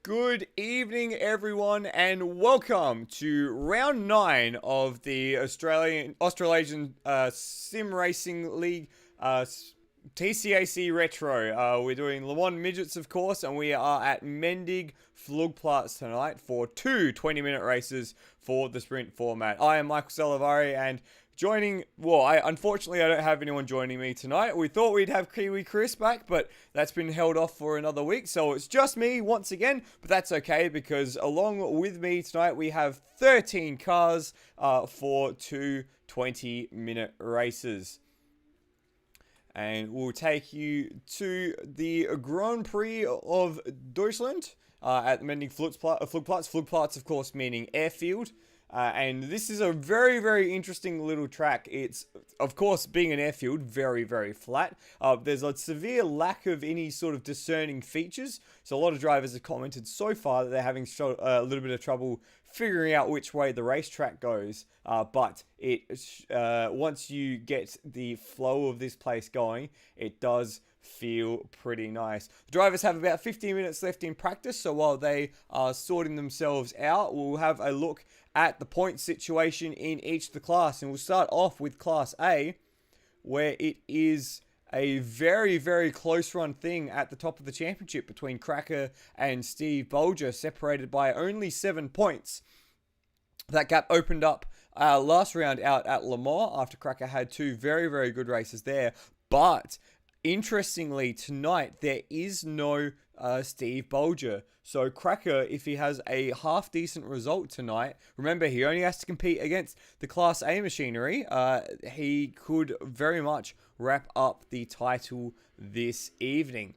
Good evening, everyone, and welcome to round 9 of the Australasian Sim Racing League TCAC Retro. We're doing Mans Midgets, of course, and we are at Mendig Flugplatz tonight for two 20-minute races for the sprint format. I am Michael Salavari, and unfortunately I don't have anyone joining me tonight. We thought we'd have Kiwi Chris back, but that's been held off for another week, so it's just me once again, but that's okay because along with me tonight we have 13 cars for two 20-minute races. And we'll take you to the Grand Prix of Deutschland at Mendig Flugplatz. Flugplatz, of course, meaning airfield. And this is a very, very interesting little track. It's, of course, being an airfield, very, very flat. There's a severe lack of any sort of discerning features. So a lot of drivers have commented so far that they're having a little bit of trouble figuring out which way the racetrack goes. But once you get the flow of this place going, it does feel pretty nice. The drivers have about 15 minutes left in practice, so while they are sorting themselves out, we'll have a look at the point situation in each of the class, and we'll start off with Class A, where it is a very, very close run thing at the top of the championship between Cracker and Steve Bolger, separated by only 7 points. That gap opened up last round out at Le Mans after Cracker had two very, very good races there, but interestingly, tonight, there is no Steve Bolger. So Cracker, if he has a half-decent result tonight, remember, he only has to compete against the Class A machinery. He could very much wrap up the title this evening.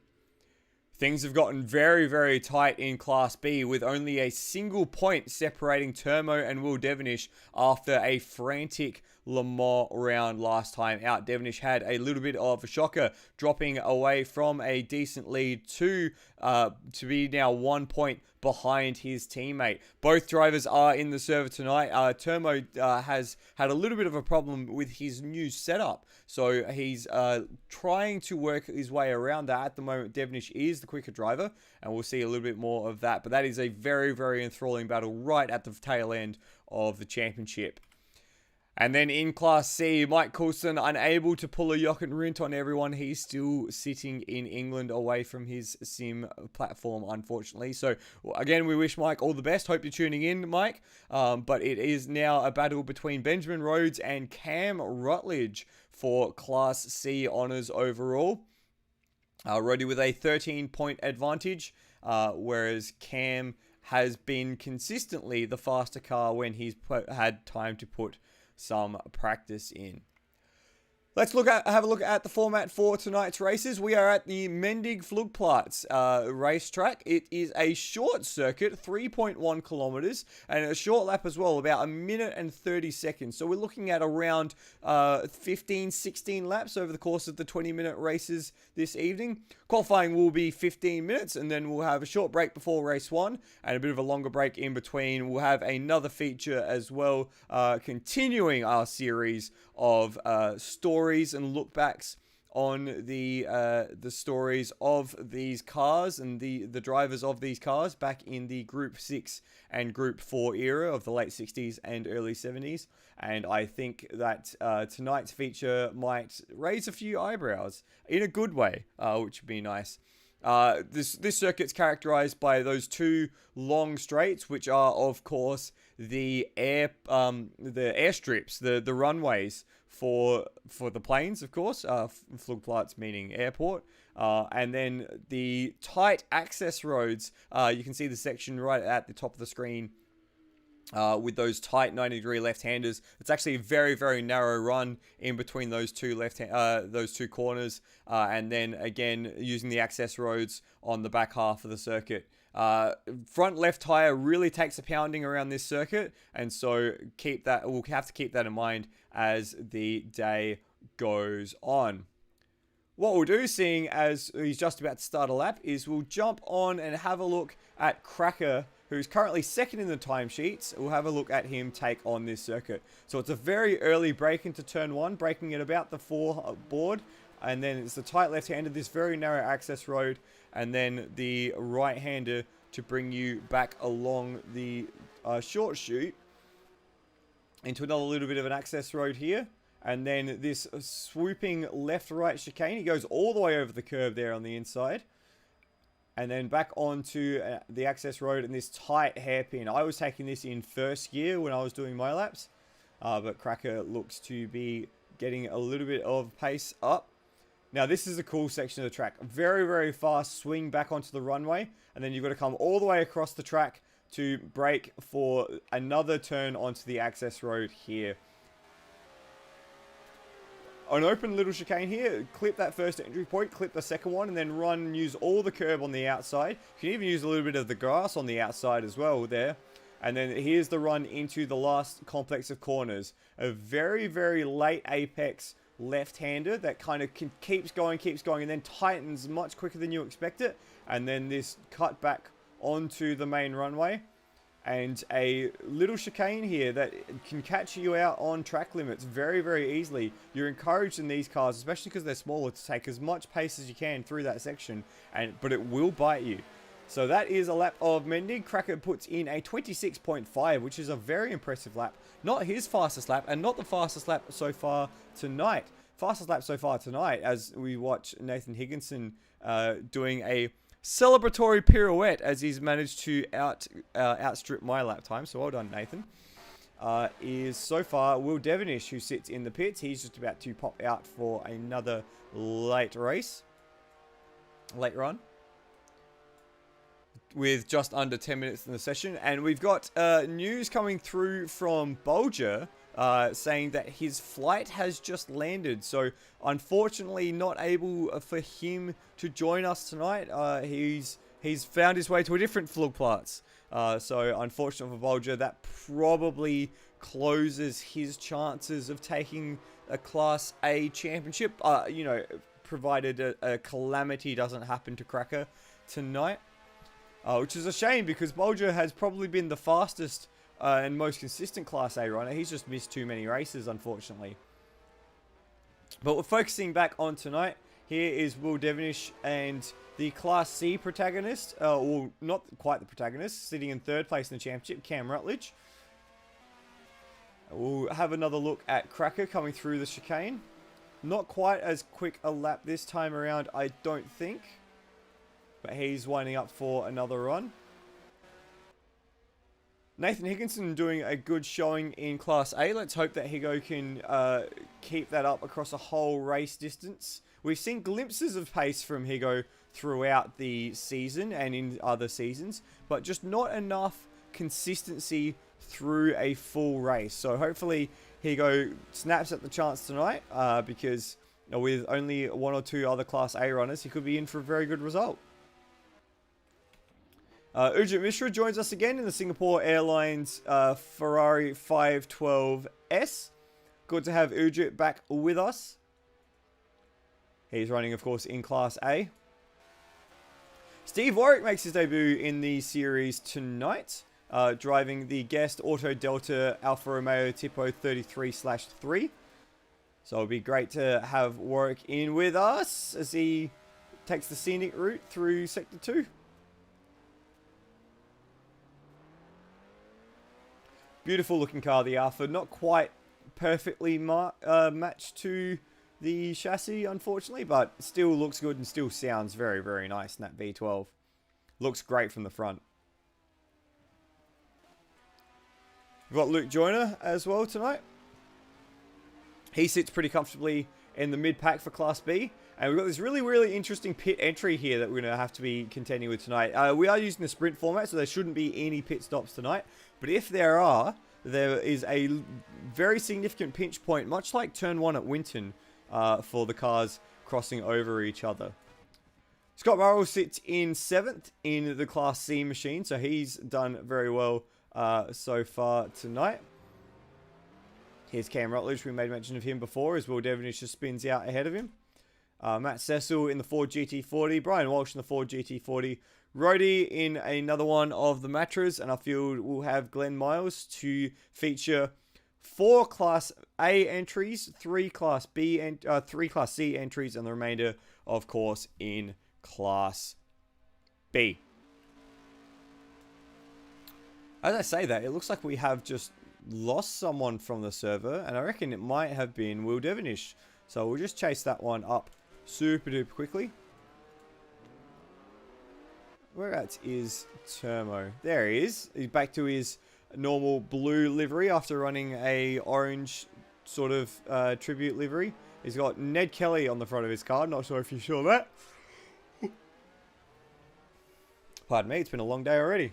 Things have gotten very, very tight in Class B with only a single point separating Turmo and Will Devonish after a frantic Le Mans round last time out. Devonish had a little bit of a shocker, dropping away from a decent lead to be now 1 point behind his teammate. Both drivers are in the server tonight. Turmo has had a little bit of a problem with his new setup, so he's trying to work his way around that. At the moment, Devonish is the quicker driver, and we'll see a little bit more of that, but that is a very, very enthralling battle right at the tail end of the championship. And then in Class C, Mike Coulson unable to pull a Jochen Rindt on everyone. He's still sitting in England away from his sim platform, unfortunately. So, again, we wish Mike all the best. Hope you're tuning in, Mike. But it is now a battle between Benjamin Rhodes and Cam Rutledge for Class C honours overall. Rhodey with a 13-point advantage, whereas Cam has been consistently the faster car when he's had time to put some practice in. Let's have a look at the format for tonight's races. We are at the Mendig Flugplatz racetrack. It is a short circuit, 3.1 kilometers, and a short lap as well, about 1 minute and 30 seconds. So we're looking at around 15, 16 laps over the course of the 20-minute races this evening. Qualifying will be 15 minutes, and then we'll have a short break before race 1, and a bit of a longer break in between. We'll have another feature as well, continuing our series of stories and look backs on the stories of these cars and the drivers of these cars back in the Group 6 and Group 4 era of the late 60s and early 70s. And I think that tonight's feature might raise a few eyebrows in a good way, which would be nice. This circuit's characterized by those two long straights, which are, of course, the airstrips, the runways for the planes, of course. Flugplatz meaning airport. And then the tight access roads. You can see the section right at the top of the screen. With those tight 90-degree left-handers. It's actually a very, very narrow run in between those two corners, and then again using the access roads on the back half of the circuit. Front left tire really takes a pounding around this circuit, and so we'll have to keep that in mind as the day goes on. What we'll do, seeing as he's just about to start a lap, is we'll jump on and have a look at Cracker, who's currently second in the timesheets. We'll have a look at him take on this circuit. So it's a very early break into turn 1, braking at about the 4 board. And then it's the tight left-hander, this very narrow access road. And then the right-hander to bring you back along the short chute into another little bit of an access road here. And then this swooping left-right chicane. He goes all the way over the curb there on the inside. And then back onto the access road and this tight hairpin. I was taking this in first gear when I was doing my laps. But Cracker looks to be getting a little bit of pace up. Now this is a cool section of the track. Very, very fast swing back onto the runway. And then you've got to come all the way across the track to brake for another turn onto the access road here. An open little chicane here, clip that first entry point, clip the second one, and then run and use all the curb on the outside. You can even use a little bit of the grass on the outside as well there. And then here's the run into the last complex of corners. A very, very late apex left-hander that kind of keeps going, and then tightens much quicker than you expect it. And then this cut back onto the main runway. And a little chicane here that can catch you out on track limits very, very easily. You're encouraged in these cars, especially because they're smaller, to take as much pace as you can through that section, but it will bite you. So that is a lap of Mendig. Cracker puts in a 26.5, which is a very impressive lap. Not his fastest lap, and not the fastest lap so far tonight. Fastest lap so far tonight, as we watch Nathan Higginson doing a celebratory pirouette as he's managed to outstrip my lap time. So well done, Nathan. Is so far Will Devonish, who sits in the pits. He's just about to pop out for another late run, with just under 10 minutes in the session. And we've got news coming through from Bolger saying that his flight has just landed. So unfortunately not able for him to join us tonight. He's found his way to a different Flugplatz. So unfortunate for Bolger, that probably closes his chances of taking a Class A championship. You know, provided a calamity doesn't happen to Cracker tonight. Which is a shame, because Bolger has probably been the fastest and most consistent Class A runner. He's just missed too many races, unfortunately. But we're focusing back on tonight. Here is Will Devonish and the Class C protagonist, or not quite the protagonist, sitting in third place in the championship, Cam Rutledge. We'll have another look at Cracker coming through the chicane. Not quite as quick a lap this time around, I don't think. But he's winding up for another run. Nathan Higginson doing a good showing in Class A. Let's hope that Higo can keep that up across a whole race distance. We've seen glimpses of pace from Higo throughout the season and in other seasons, but just not enough consistency through a full race. So hopefully Higo snaps at the chance tonight, because with only one or two other Class A runners, he could be in for a very good result. Ujit Mishra joins us again in the Singapore Airlines Ferrari 512S. Good to have Ujit back with us. He's running, of course, in Class A. Steve Warwick makes his debut in the series tonight, driving the Guest Auto Delta Alfa Romeo Tipo 33/3. So it'll be great to have Warwick in with us as he takes the scenic route through Sector 2. Beautiful looking car, the Alfa. Not quite perfectly matched to the chassis, unfortunately, but still looks good and still sounds very, very nice in that V12. Looks great from the front. We've got Luke Joyner as well tonight. He sits pretty comfortably in the mid-pack for Class B. And we've got this really, really interesting pit entry here that we're going to have to be contending with tonight. We are using the sprint format, so there shouldn't be any pit stops tonight. But if there are, there is a very significant pinch point, much like Turn 1 at Winton, for the cars crossing over each other. Scott Murrell sits in 7th in the Class C machine, so he's done very well so far tonight. Here's Cam Rutledge. We made mention of him before, as Will Devonish just spins out ahead of him. Matt Cecil in the Ford GT40. Brian Walsh in the Ford GT40. Rhodey in another one of the Matras. And I feel we'll have Glenn Miles to feature 4 Class A entries, 3 Class B, and 3 Class C entries, and the remainder, of course, in Class B. As I say that, it looks like we have just lost someone from the server, and I reckon it might have been Will Devonish. So we'll just chase that one up super duper quickly. Whereabouts is Termo? There he is. He's back to his normal blue livery after running a orange sort of tribute livery. He's got Ned Kelly on the front of his car. Not sure if you saw that. Pardon me, it's been a long day already.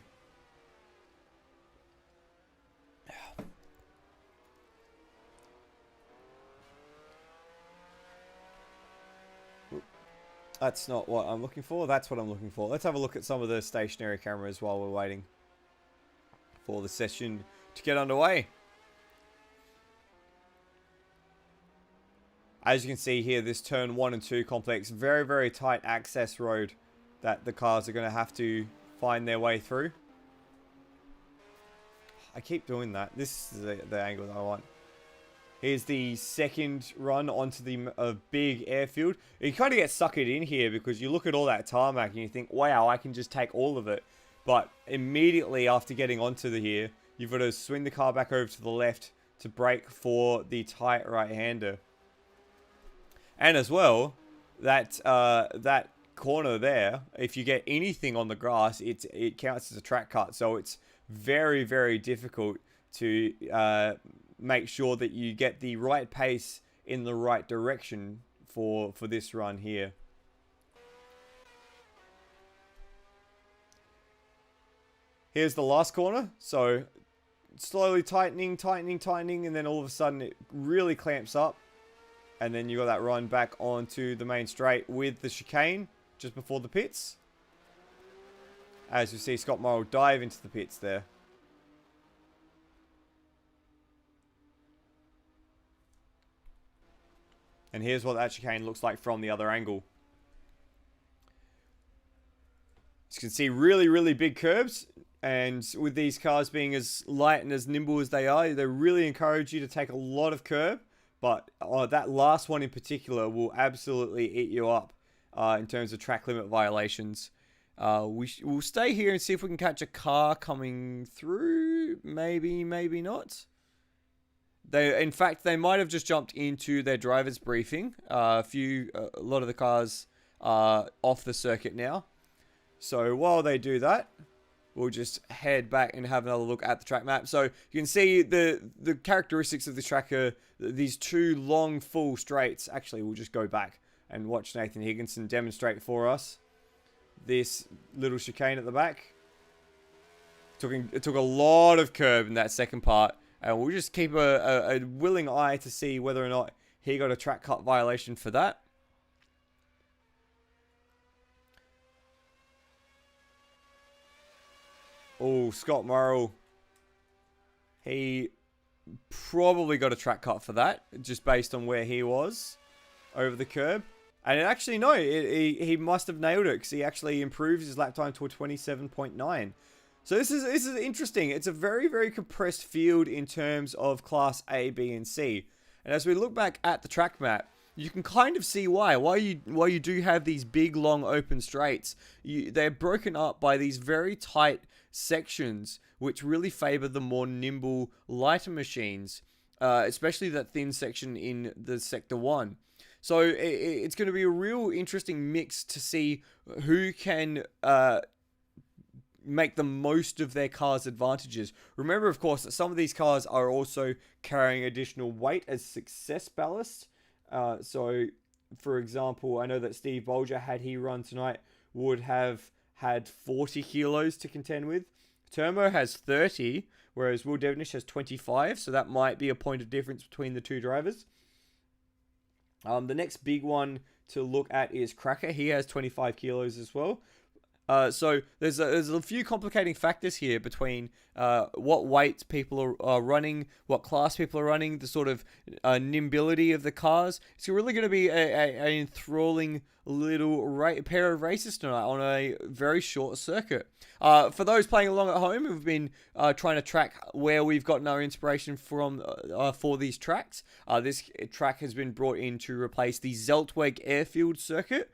That's not what I'm looking for. That's what I'm looking for. Let's have a look at some of the stationary cameras while we're waiting for the session to get underway. As you can see here, this turn 1 and 2 complex, very, very tight access road that the cars are going to have to find their way through. I keep doing that. This is the angle that I want. Here's the second run onto the big airfield. You kind of get suckered in here because you look at all that tarmac and you think, wow, I can just take all of it. But immediately after getting onto here, you've got to swing the car back over to the left to brake for the tight right-hander. And as well, that corner there, if you get anything on the grass, it counts as a track cut. So it's very, very difficult to make sure that you get the right pace in the right direction for this run here. Here's the last corner. So slowly tightening, and then all of a sudden it really clamps up. And then you got that run back onto the main straight with the chicane just before the pits. As you see, Scott Morrill dive into the pits there. And here's what that chicane looks like from the other angle. As you can see, really, really big curbs. And with these cars being as light and as nimble as they are, they really encourage you to take a lot of curb. But that last one in particular will absolutely eat you up in terms of track limit violations. We'll stay here and see if we can catch a car coming through. Maybe, maybe not. In fact, they might have just jumped into their driver's briefing. A lot of the cars are off the circuit now. So while they do that, we'll just head back and have another look at the track map. So you can see the characteristics of the track are these two long full straights. Actually, we'll just go back and watch Nathan Higginson demonstrate for us this little chicane at the back. It took a lot of curb in that second part. And we'll just keep a willing eye to see whether or not he got a track cut violation for that. Oh, Scott Morrill. He probably got a track cut for that, just based on where he was over the curb. And actually, no, he must have nailed it because he actually improves his lap time to a 27.9. So this is interesting. It's a very, very compressed field in terms of Class A, B, and C. And as we look back at the track map, you can kind of see why you do have these big, long, open straights. They're broken up by these very tight sections, which really favor the more nimble, lighter machines, especially that thin section in the Sector 1. So it's going to be a real interesting mix to see who can make the most of their car's advantages. Remember, of course, that some of these cars are also carrying additional weight as success ballast. So, for example, I know that Steve Bolger, had he run tonight, would have had 40 kilos to contend with. Termo has 30, whereas Will Devonish has 25, so that might be a point of difference between the two drivers. The next big one to look at is Cracker. He has 25 kilos as well. So there's a few complicating factors here between what weights people are running, what class people are running, the sort of nimbility of the cars. It's really going to be an enthralling little pair of races tonight on a very short circuit. For those playing along at home who've been trying to track where we've gotten our inspiration from for these tracks, this track has been brought in to replace the Zeltweg Airfield circuit.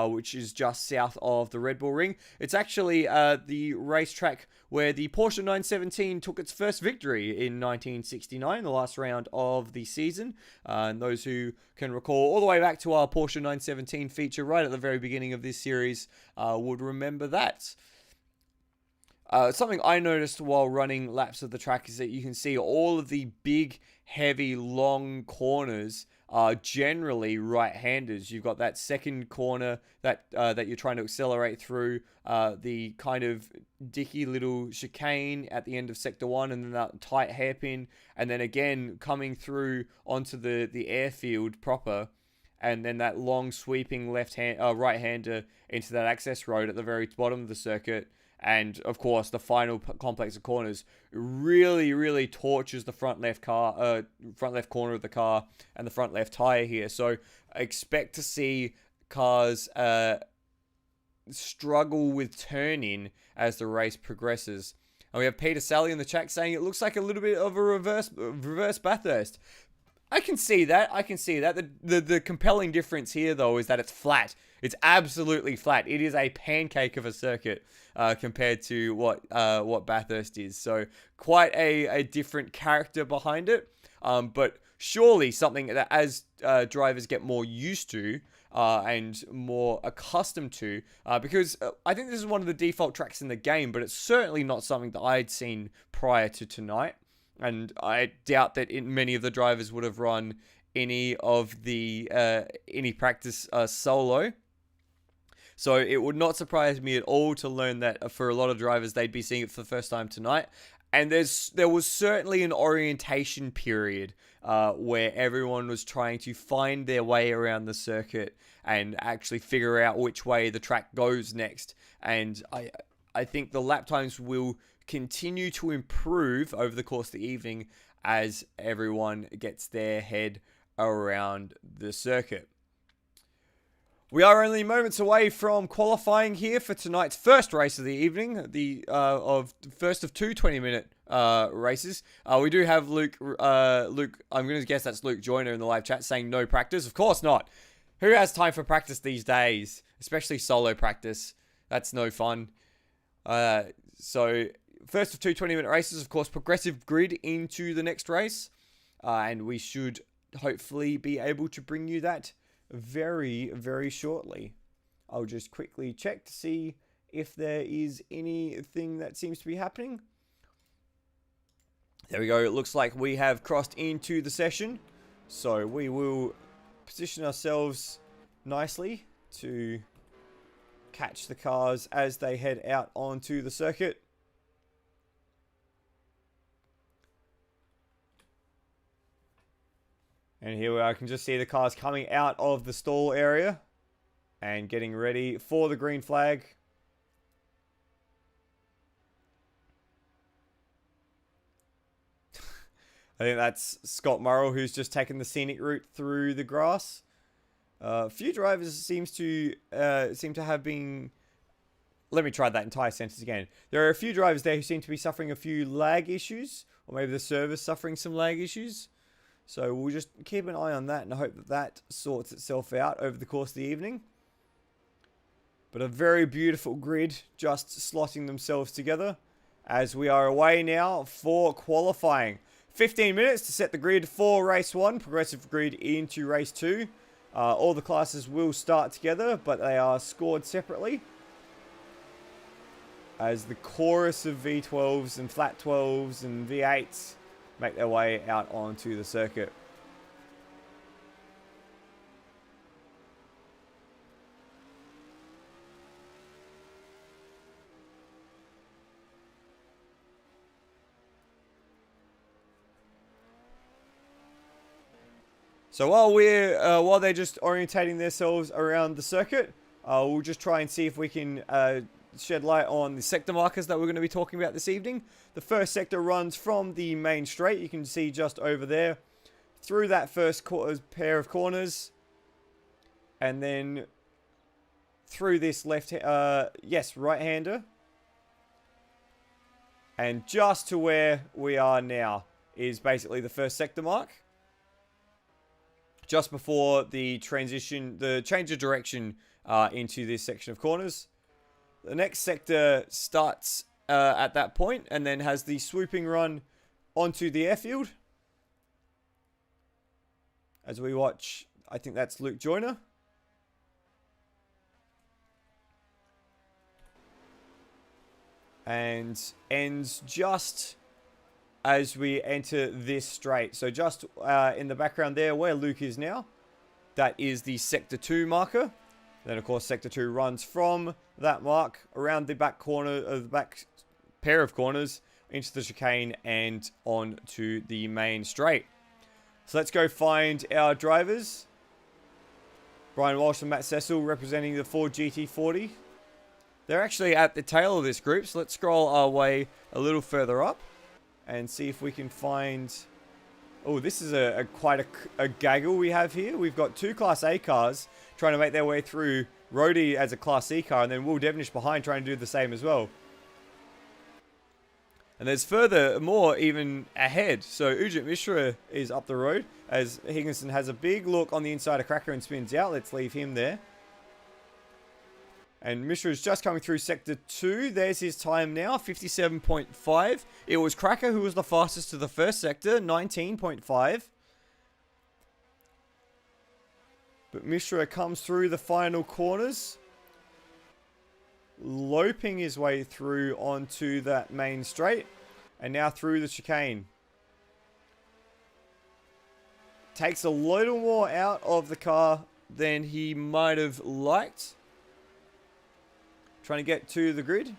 which is just south of the Red Bull Ring. It's actually the racetrack where the Porsche 917 took its first victory in 1969, the last round of the season. And those who can recall all the way back to our Porsche 917 feature right at the very beginning of this series would remember that. Something I noticed while running laps of the track is that you can see all of the big, heavy, long corners are generally right-handers. You've got that second corner that you're trying to accelerate through, the kind of dicky little chicane at the end of Sector 1, and then that tight hairpin, and then again coming through onto the airfield proper, and then that long sweeping right-hander into that access road at the very bottom of the circuit. And, of course, the final complex of corners really, really tortures the front left corner of the car and the front left tire here. So, expect to see cars struggle with turning as the race progresses. And we have Peter Sally in the chat saying it looks like a little bit of a reverse Bathurst. I can see that. The compelling difference here, though, is that it's flat. It's absolutely flat. It is a pancake of a circuit compared to what Bathurst is. So quite a different character behind it. But surely something that as drivers get more used to and more accustomed to, because I think this is one of the default tracks in the game, but it's certainly not something that I'd seen prior to tonight. And I doubt that many of the drivers would have run any practice solo. So it would not surprise me at all to learn that for a lot of drivers, they'd be seeing it for the first time tonight. And there was certainly an orientation period where everyone was trying to find their way around the circuit and actually figure out which way the track goes next. And I think the lap times will continue to improve over the course of the evening as everyone gets their head around the circuit. We are only moments away from qualifying here for tonight's first race of the evening, the first of two 20-minute races. We do have Luke, I'm going to guess that's Luke Joyner in the live chat saying no practice. Of course not. Who has time for practice these days? Especially solo practice. That's no fun. So first of two 20-minute races, of course, progressive grid into the next race. And we should hopefully be able to bring you that very, very shortly. I'll just quickly check to see if there is anything that seems to be happening. There we go. It looks like we have crossed into the session. So we will position ourselves nicely to catch the cars as they head out onto the circuit. And here we are. I can just see the cars coming out of the stall area and getting ready for the green flag. I think that's Scott Murrell, who's just taken the scenic route through the grass. A few drivers seem to have been... Let me try that entire sentence again. There are a few drivers there who seem to be suffering a few lag issues, or maybe the server's suffering some lag issues. So we'll just keep an eye on that and hope that that sorts itself out over the course of the evening. But a very beautiful grid just slotting themselves together as we are away now for qualifying. 15 minutes to set the grid for race 1, progressive grid into race 2. All the classes will start together, but they are scored separately. As the chorus of V12s and flat 12s and V8s make their way out onto the circuit. So while they're just orientating themselves around the circuit, we'll just try and see if we can shed light on the sector markers that we're going to be talking about this evening. The first sector runs from the main straight, you can see just over there, through that first pair of corners, and then through this right-hander, and just to where we are now is basically the first sector mark. just before the transition, the change of direction into this section of corners. The next sector starts at that point and then has the swooping run onto the airfield. As we watch, I think that's Luke Joyner. And ends just as we enter this straight. So just in the background there where Luke is now, that is the Sector 2 marker. Then, of course, Sector 2 runs from that mark around the back corner of the back pair of corners into the chicane and on to the main straight. So let's go find our drivers. Brian Walsh and Matt Cecil representing the Ford GT40. They're actually at the tail of this group, so let's scroll our way a little further up and see if we can find... Oh, this is quite a gaggle we have here. We've got two Class A cars trying to make their way through Rhodey as a Class C car, and then Will Devenish behind trying to do the same as well. And there's furthermore even ahead. So Ujit Mishra is up the road as Higginson has a big look on the inside of Cracker and spins out. Let's leave him there. And Mishra is just coming through Sector 2. There's his time now, 57.5. It was Cracker who was the fastest to the first sector, 19.5. But Mishra comes through the final corners, loping his way through onto that main straight, and now through the chicane. Takes a little more out of the car than he might have liked. Trying to get to the grid,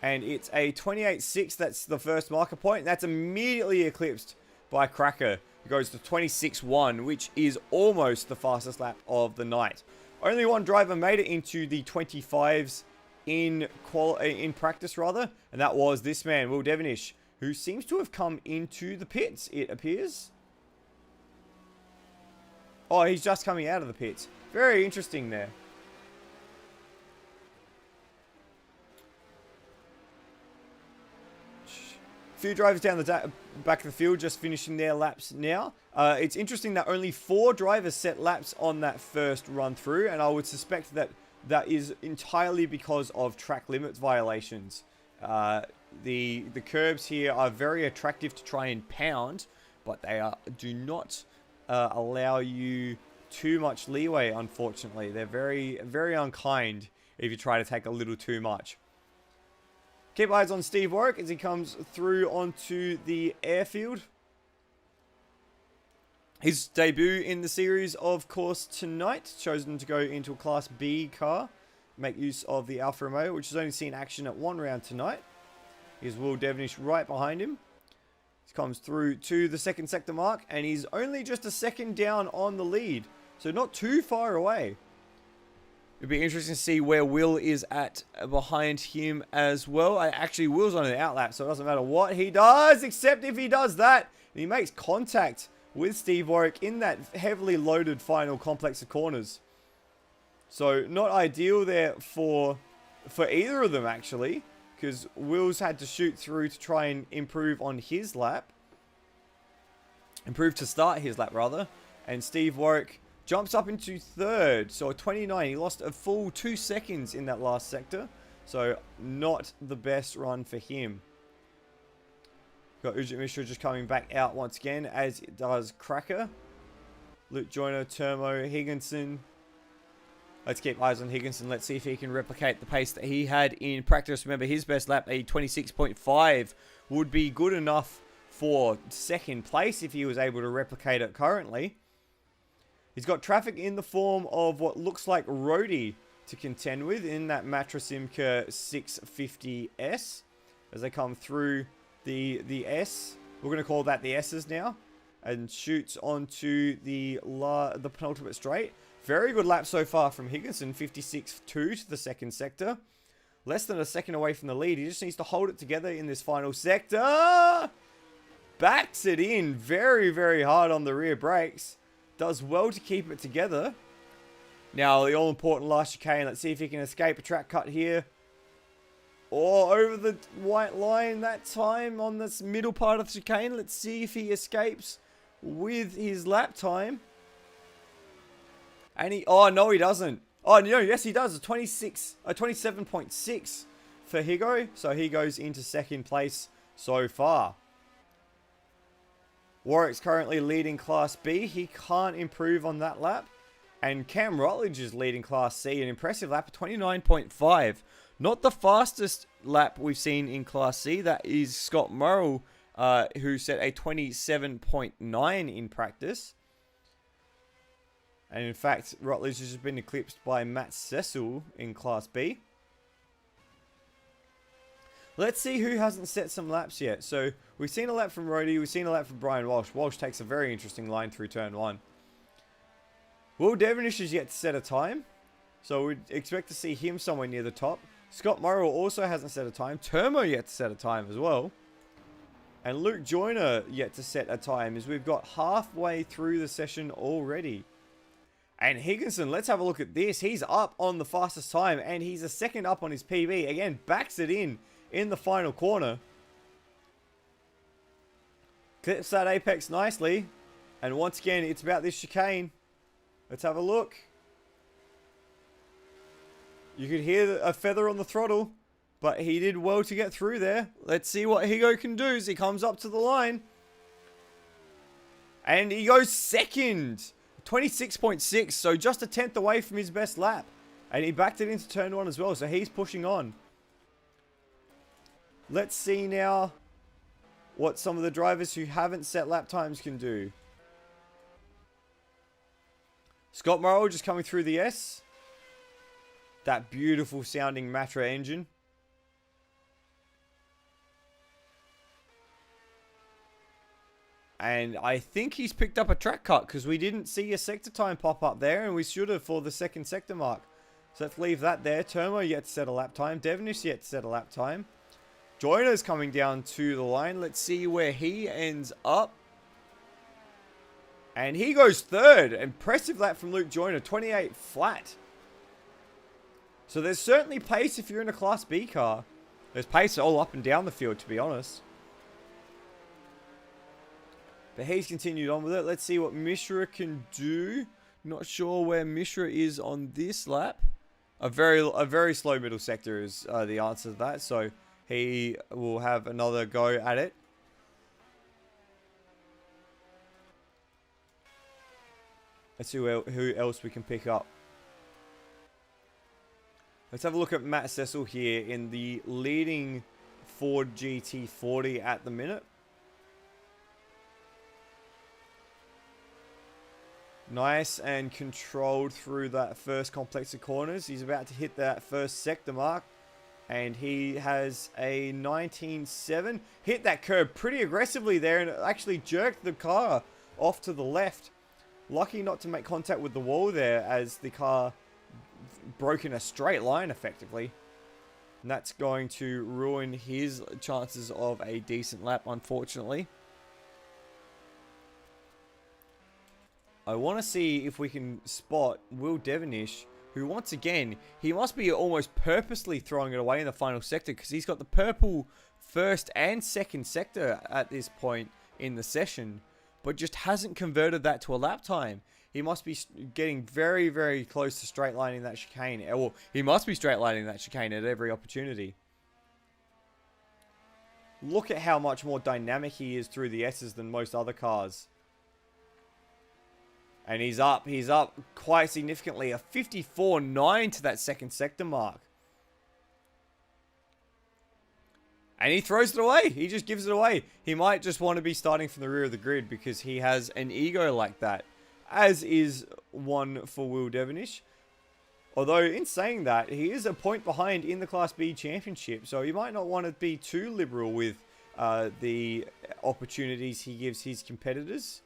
and it's a 28.6. That's the first marker point. That's immediately eclipsed by Cracker, who goes to 26.1, which is almost the fastest lap of the night. Only one driver made it into the 25s in practice, rather, and that was this man, Will Devenish, who seems to have come into the pits, it appears. Oh, he's just coming out of the pits. Very interesting there. Few drivers down the back of the field just finishing their laps now. It's interesting that only 4 drivers set laps on that first run through, and I would suspect that that is entirely because of track limits violations. The curbs here are very attractive to try and pound, but they do not allow you too much leeway, unfortunately. They're very, very unkind if you try to take a little too much. Keep eyes on Steve Warwick as he comes through onto the airfield. His debut in the series, of course, tonight. Chosen to go into a Class B car. Make use of the Alfa Romeo, which has only seen action at 1 round tonight. Here's Will Devenish right behind him. He comes through to the second sector mark, and he's only just a second down on the lead. So not too far away. It'd be interesting to see where Will is at behind him as well. Actually, Will's on an outlap, so it doesn't matter what he does, except if he does that. And he makes contact with Steve Warwick in that heavily loaded final complex of corners. So not ideal there for either of them, actually, because Will's had to shoot through to try and improve on his lap. Improve to start his lap, rather. And Steve Warwick jumps up into third, so a 29. He lost a full 2 seconds in that last sector, so not the best run for him. Got Ujit Mishra just coming back out once again, as it does Cracker. Luke Joyner, Termo, Higginson. Let's keep eyes on Higginson. Let's see if he can replicate the pace that he had in practice. Remember, his best lap, a 26.5, would be good enough for second place if he was able to replicate it currently. He's got traffic in the form of what looks like Rhodey to contend with in that Matra Simca 650S. As they come through the S, we're going to call that the S's now, and shoots onto the penultimate straight. Very good lap so far from Higginson, 56.2 to the second sector. Less than a second away from the lead. He just needs to hold it together in this final sector. Backs it in very, very hard on the rear brakes. Does well to keep it together. Now, the all-important last chicane. Let's see if he can escape a track cut here. Or over the white line that time on this middle part of the chicane. Let's see if he escapes with his lap time. And oh no, he doesn't. Oh no, yes he does. A 27.6 for Higo. So he goes into second place so far. Warwick's currently leading Class B. He can't improve on that lap. And Cam Rutledge is leading Class C. An impressive lap of 29.5. Not the fastest lap we've seen in Class C. That is Scott Morrow, who set a 27.9 in practice. And in fact, Rutledge has just been eclipsed by Matt Cecil in Class B. Let's see who hasn't set some laps yet. So, we've seen a lap from Rhodey. We've seen a lap from Brian Walsh. Walsh takes a very interesting line through turn 1. Will Devonish is yet to set a time. So, we'd expect to see him somewhere near the top. Scott Morrow also hasn't set a time. Termo yet to set a time as well. And Luke Joyner yet to set a time, as we've got halfway through the session already. And Higginson, let's have a look at this. He's up on the fastest time, and he's a second up on his PB. Again, backs it in the final corner. Clips that apex nicely. And once again, it's about this chicane. Let's have a look. You could hear a feather on the throttle, but he did well to get through there. Let's see what Higo can do as he comes up to the line. And he goes second. 26.6, so just a tenth away from his best lap. And he backed it into turn 1 as well, so he's pushing on. Let's see now what some of the drivers who haven't set lap times can do. Scott Morrow just coming through the S. That beautiful sounding Matra engine. And I think he's picked up a track cut, because we didn't see a sector time pop up there, and we should have for the second sector mark. So let's leave that there. Termo yet to set a lap time. Devonish yet to set a lap time. Joyner's coming down to the line. Let's see where he ends up. And he goes third. Impressive lap from Luke Joyner. 28 flat. So there's certainly pace if you're in a Class B car. There's pace all up and down the field, to be honest. But he's continued on with it. Let's see what Mishra can do. Not sure where Mishra is on this lap. A very slow middle sector is the answer to that. So he will have another go at it. Let's see who else we can pick up. Let's have a look at Matt Cecil here in the leading Ford GT40 at the minute. Nice and controlled through that first complex of corners. He's about to hit that first sector mark. And he has a 19.7. Hit that curb pretty aggressively there and actually jerked the car off to the left. Lucky not to make contact with the wall there as the car broke in a straight line effectively. And that's going to ruin his chances of a decent lap, unfortunately. I want to see if we can spot Will Devonish, who once again, he must be almost purposely throwing it away in the final sector because he's got the purple first and second sector at this point in the session, but just hasn't converted that to a lap time. He must be getting very, very close to straight lining that chicane. Well, he must be straight lining that chicane at every opportunity. Look at how much more dynamic he is through the S's than most other cars. And he's up quite significantly, a 54.9 to that second sector mark. And he throws it away. He just gives it away. He might just want to be starting from the rear of the grid because he has an ego like that, as is one for Will Devonish. Although, in saying that, he is a point behind in the Class B Championship, so he might not want to be too liberal with the opportunities he gives his competitors.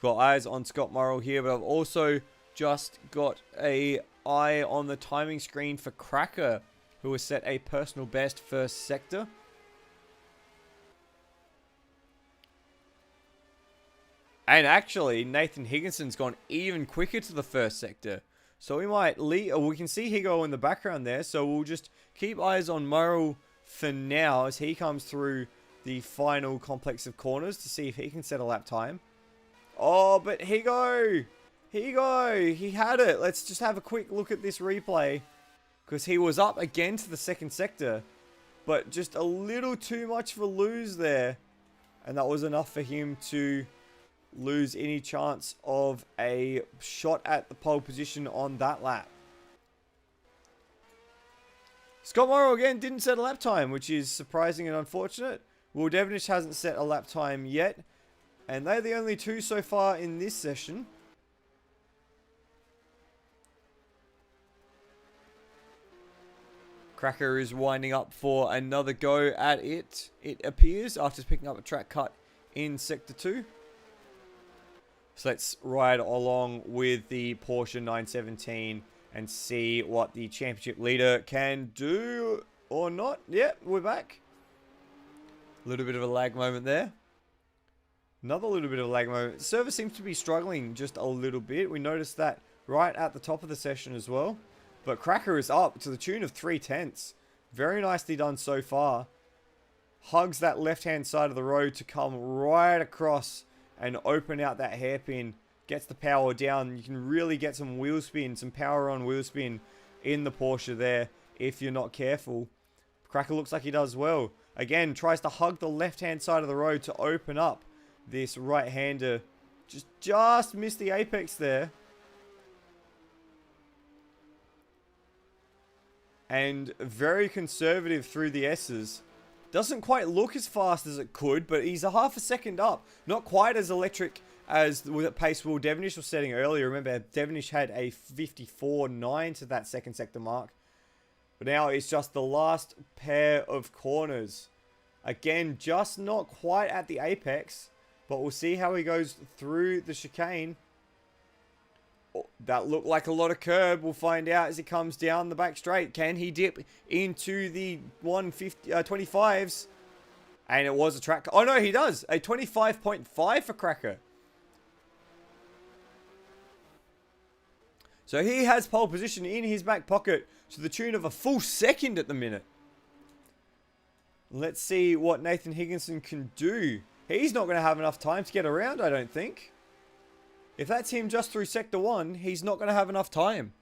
Got eyes on Scott Morrow here, but I've also just got a eye on the timing screen for Cracker, who has set a personal best first sector. And actually, Nathan Higginson's gone even quicker to the first sector. So we might leave, we can see Higo in the background there. So we'll just keep eyes on Murrell for now as he comes through the final complex of corners to see if he can set a lap time. Oh, but Higo! Higo! He had it. Let's just have a quick look at this replay. Because he was up again to the second sector. But just a little too much of a lose there. And that was enough for him to lose any chance of a shot at the pole position on that lap. Scott Morrow again didn't set a lap time, which is surprising and unfortunate. Will Devonish hasn't set a lap time yet. And they're the only two so far in this session. Cracker is winding up for another go at it, it appears, after picking up a track cut in Sector 2. So let's ride along with the Porsche 917 and see what the championship leader can do or not. Yep, we're back. A little bit of a lag moment there. Another little bit of a lag moment. The server seems to be struggling just a little bit. We noticed that right at the top of the session as well. But Cracker is up to the tune of 3/10. Very nicely done so far. Hugs that left-hand side of the road to come right across and open out that hairpin. Gets the power down. You can really get some wheel spin, some power on wheel spin in the Porsche there if you're not careful. Cracker looks like he does well. Again, tries to hug the left-hand side of the road to open up this right-hander. Just missed the apex there. And very conservative through the S's. Doesn't quite look as fast as it could, but he's a half a second up. Not quite as electric as the pace Will Devonish was setting earlier. Remember, Devonish had a 54.9 to that second sector mark. But now it's just the last pair of corners. Again, just not quite at the apex. But we'll see how he goes through the chicane. Oh, that looked like a lot of curb. We'll find out as he comes down the back straight. Can he dip into the 25s? And it was a track. Oh no, he does. A 25.5 for Cracker. So he has pole position in his back pocket to the tune of a full second at the minute. Let's see what Nathan Higginson can do. He's not going to have enough time to get around, I don't think. If that's him just through Sector 1, he's not going to have enough time.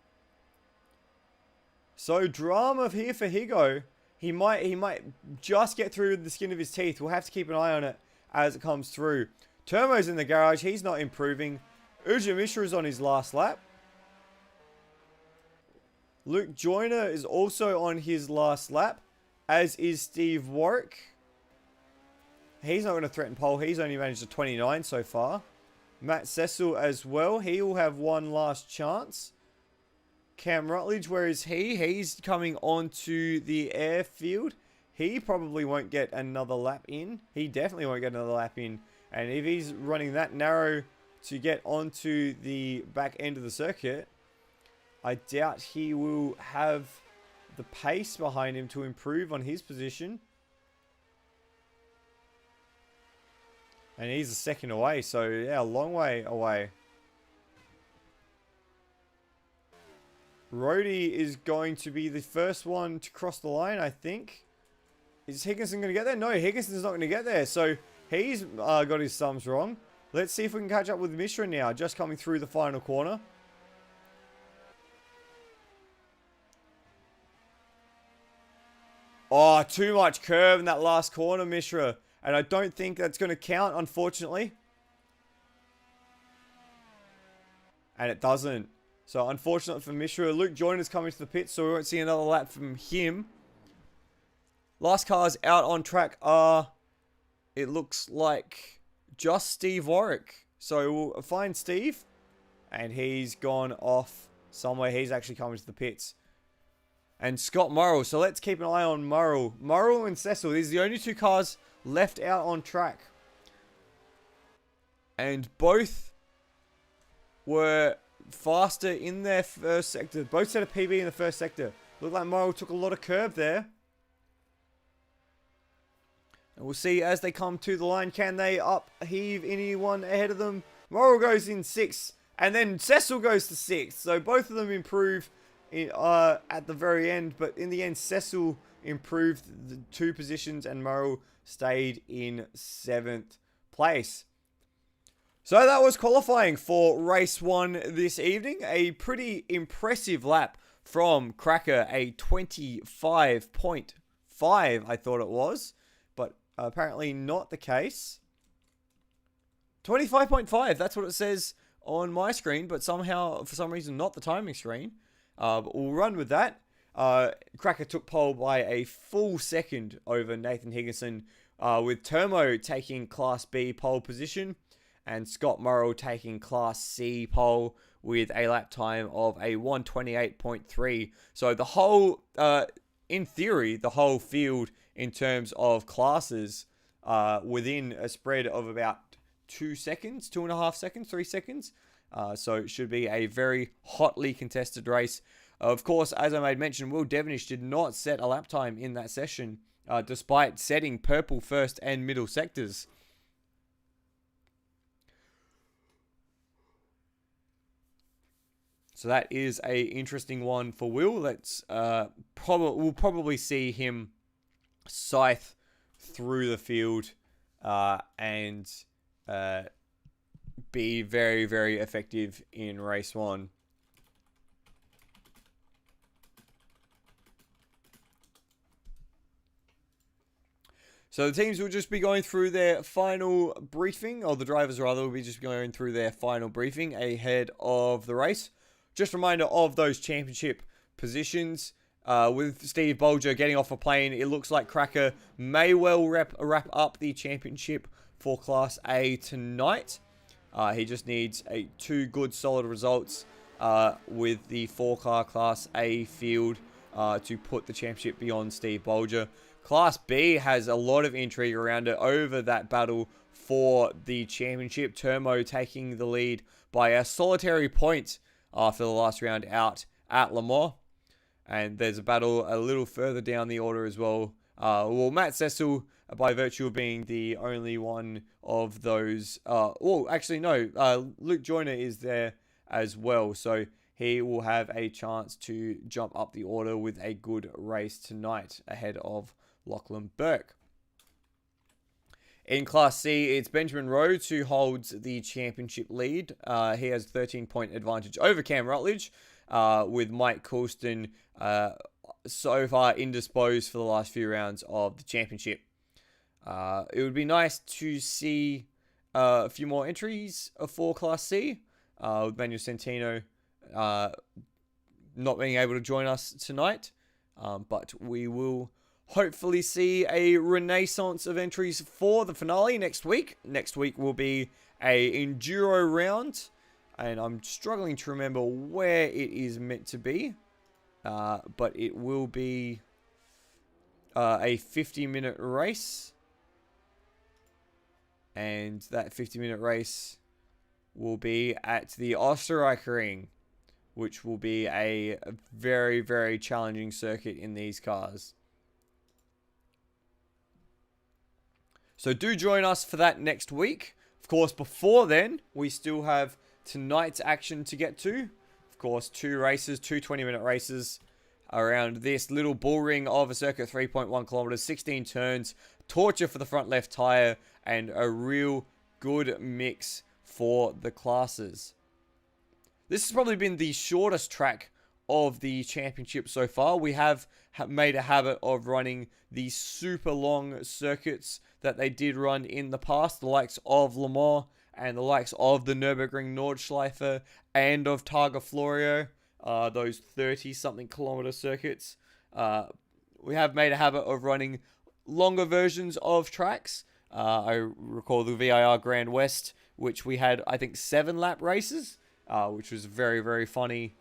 So drama here for Higo. He might just get through the skin of his teeth. We'll have to keep an eye on it as it comes through. Turmo's in the garage. He's not improving. Mishra is on his last lap. Luke Joyner is also on his last lap, as is Steve Warwick. He's not going to threaten pole. He's only managed a 29 so far. Matt Cecil as well. He will have one last chance. Cam Rutledge, where is he? He's coming onto the airfield. He probably won't get another lap in. He definitely won't get another lap in. And if he's running that narrow to get onto the back end of the circuit, I doubt he will have the pace behind him to improve on his position. And he's a second away, so yeah, a long way away. Rhodey is going to be the first one to cross the line, I think. Is Higginson going to get there? No, Higginson's not going to get there, so he's got his thumbs wrong. Let's see if we can catch up with Mishra now, just coming through the final corner. Oh, too much curve in that last corner, Mishra. And I don't think that's going to count, unfortunately. And it doesn't. So, unfortunate for Mishra. Luke Joyner's coming to the pit, so we won't see another lap from him. Last cars out on track are, it looks like, just Steve Warwick. So, we'll find Steve. And he's gone off somewhere. He's actually coming to the pits. And Scott Morrow. So, let's keep an eye on Morrow. Morrow and Cecil. These are the only two cars left out on track. And both were faster in their first sector. Both set a PB in the first sector. Looked like Morrow took a lot of curb there. And we'll see as they come to the line. Can they upheave anyone ahead of them? Morrill goes in 6th, and then Cecil goes to 6th. So both of them improve at the very end, but in the end, Cecil improved the 2 positions, and Morrill stayed in 7th place. So that was qualifying for race 1 this evening. A pretty impressive lap from Cracker, a 25.5, I thought it was, but apparently not the case. 25.5, that's what it says on my screen, but somehow, for some reason, not the timing screen. But we'll run with that. Cracker took pole by a full second over Nathan Higginson, with Termo taking Class B pole position, and Scott Morrill taking Class C pole with a lap time of a 128.3. So the whole, in theory, the whole field in terms of classes, within a spread of about 2 seconds, 2.5 seconds, 3 seconds. So it should be a very hotly contested race. Of course, as I made mention, Will Devonish did not set a lap time in that session, despite setting purple first and middle sectors. So that is a interesting one for Will. We'll probably see him scythe through the field and be very, very effective in race 1. So the teams will just be going through their final briefing, or the drivers rather will be just going through their final briefing ahead of the race. Just a reminder of those championship positions. With Steve Bolger getting off a plane, it looks like Cracker may well wrap up the championship for Class A tonight. He just needs 2 good solid results with the 4-car Class A field to put the championship beyond Steve Bolger. Class B has a lot of intrigue around it over that battle for the championship. Termo taking the lead by a solitary point after the last round out at Le Mans. And there's a battle a little further down the order as well. Matt Cecil, by virtue of being the only one of those... Luke Joyner is there as well. So he will have a chance to jump up the order with a good race tonight ahead of Lachlan Burke. In Class C, it's Benjamin Rhodes who holds the championship lead. He has 13-point advantage over Cam Rutledge, with Mike Coulston so far indisposed for the last few rounds of the championship. It would be nice to see a few more entries for Class C, with Manuel Centino not being able to join us tonight. But we will hopefully see a renaissance of entries for the finale next week. Next week will be a enduro round, and I'm struggling to remember where it is meant to be, but it will be a 50-minute race, and that 50-minute race will be at the Österreichring, which will be a very, very challenging circuit in these cars. So do join us for that next week. Of course, before then, we still have tonight's action to get to. Of course, 2 races, 2 20-minute races around this little bull ring of a circuit, 3.1 kilometers, 16 turns, torture for the front left tire, and a real good mix for the classes. This has probably been the shortest track of the championship so far. We have made a habit of running these super long circuits that they did run in the past, the likes of Le Mans and the likes of the Nürburgring Nordschleife and of Targa Florio, those 30-something kilometer circuits. We have made a habit of running longer versions of tracks. I recall the VIR Grand West, which we had, I think, 7 lap races, which was very, very funny.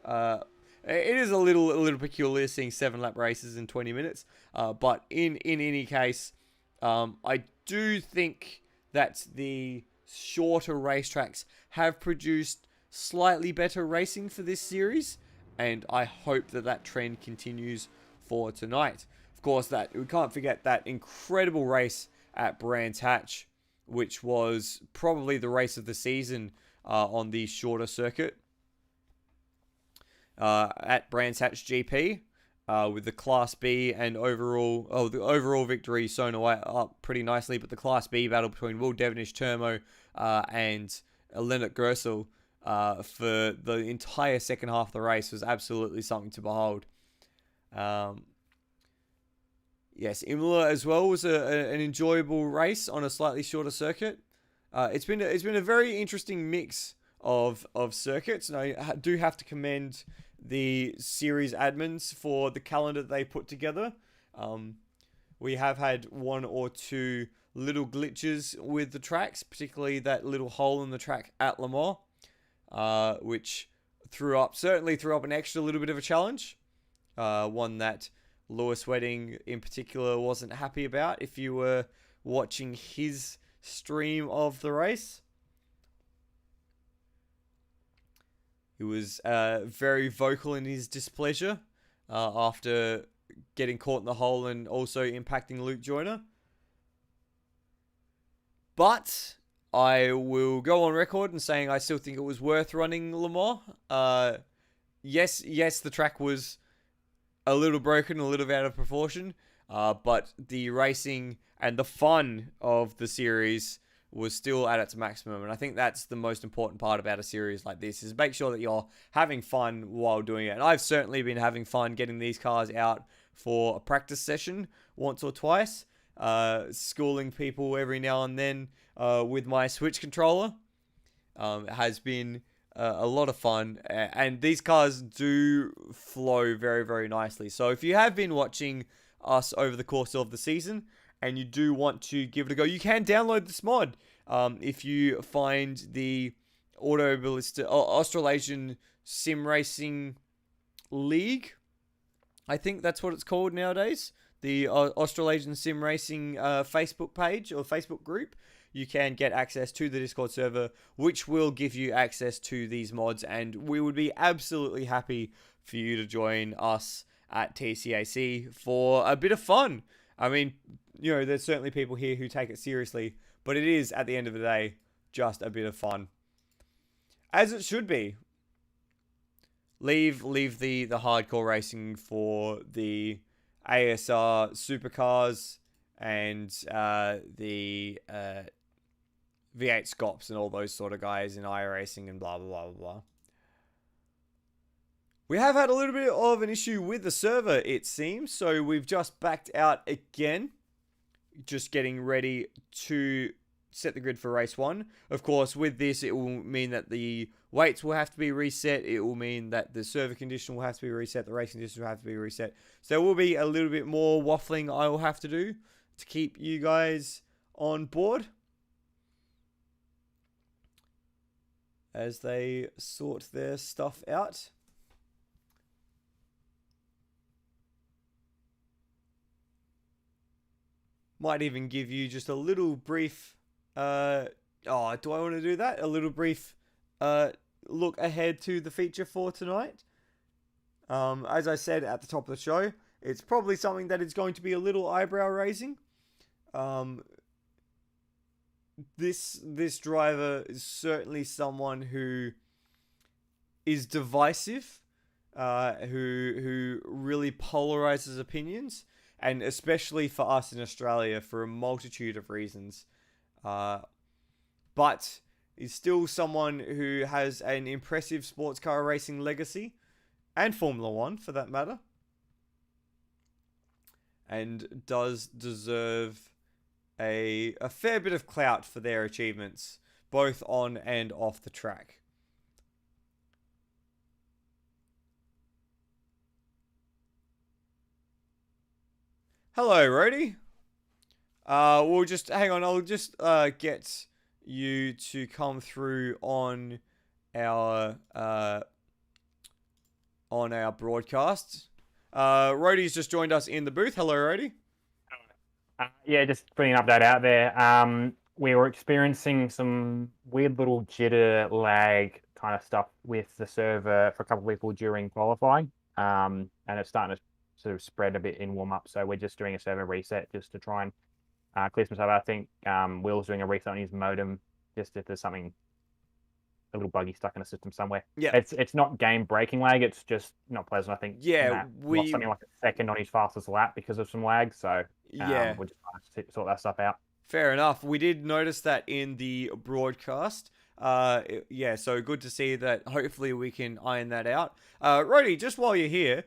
It is a little peculiar seeing 7 lap races in 20 minutes. But in any case, I do think that the shorter racetracks have produced slightly better racing for this series, and I hope that that trend continues for tonight. Of course, that we can't forget that incredible race at Brands Hatch, which was probably the race of the season on the shorter circuit at Brands Hatch GP. With the Class B and the overall victory sewn away up pretty nicely, but the Class B battle between Will Devonish Turmo and Leonard Gersel for the entire second half of the race was absolutely something to behold. Yes, Imola as well was an enjoyable race on a slightly shorter circuit. It's been a very interesting mix of circuits, and I do have to commend the series admins for the calendar they put together. We have had one or two little glitches with the tracks, particularly that little hole in the track at Le Mans, which certainly threw up an extra little bit of a challenge. One that Lewis Wedding in particular wasn't happy about if you were watching his stream of the race. He was very vocal in his displeasure after getting caught in the hole and also impacting Luke Joyner. But I will go on record and saying I still think it was worth running Le Mans. Yes, the track was a little broken, a little bit out of proportion, but the racing and the fun of the series was still at its maximum. And I think that's the most important part about a series like this, is make sure that you're having fun while doing it. And I've certainly been having fun getting these cars out for a practice session once or twice, schooling people every now and then with my Switch controller. It has been a lot of fun, and these cars do flow very, very nicely. So if you have been watching us over the course of the season and you do want to give it a go, you can download this mod. If you find the Australasian Sim Racing League, I think that's what it's called nowadays, the Australasian Sim Racing Facebook page or Facebook group, you can get access to the Discord server, which will give you access to these mods, and we would be absolutely happy for you to join us at TCAC for a bit of fun. I mean, you know, there's certainly people here who take it seriously, but it is, at the end of the day, just a bit of fun. As it should be. Leave the hardcore racing for the ASR supercars and the V8 Scops and all those sort of guys in iRacing and blah, blah, blah, blah. We have had a little bit of an issue with the server, it seems, so we've just backed out again. Just getting ready to set the grid for race 1. Of course, with this, it will mean that the weights will have to be reset. It will mean that the server condition will have to be reset. The race condition will have to be reset. So there will be a little bit more waffling I will have to do to keep you guys on board as they sort their stuff out. Might even give you just a little brief, do I want to do that? A little brief look ahead to the feature for tonight. As I said at the top of the show, it's probably something that is going to be a little eyebrow raising. This driver is certainly someone who is divisive, who really polarizes opinions, and especially for us in Australia for a multitude of reasons. But is still someone who has an impressive sports car racing legacy, and Formula One for that matter, and does deserve a fair bit of clout for their achievements, both on and off the track. Hello, Rody. We'll just hang on. I'll just get you to come through on our broadcast. Rhodey's just joined us in the booth. Hello, Rhodey. Yeah, just putting an update out there. We were experiencing some weird little jitter lag kind of stuff with the server for a couple of people during qualifying, and it's starting to sort of spread a bit in warm-up. So we're just doing a server reset just to try and clear some stuff. I think Will's doing a reset on his modem just if there's something a little buggy stuck in a system somewhere. Yeah. It's not game breaking lag. It's just not pleasant. I think. Yeah, Matt lost something like a second on his fastest lap because of some lag. So yeah. we're just trying to sort that stuff out. Fair enough. We did notice that in the broadcast. Yeah, so good to see that. Hopefully, we can iron that out. Rody, just while you're here,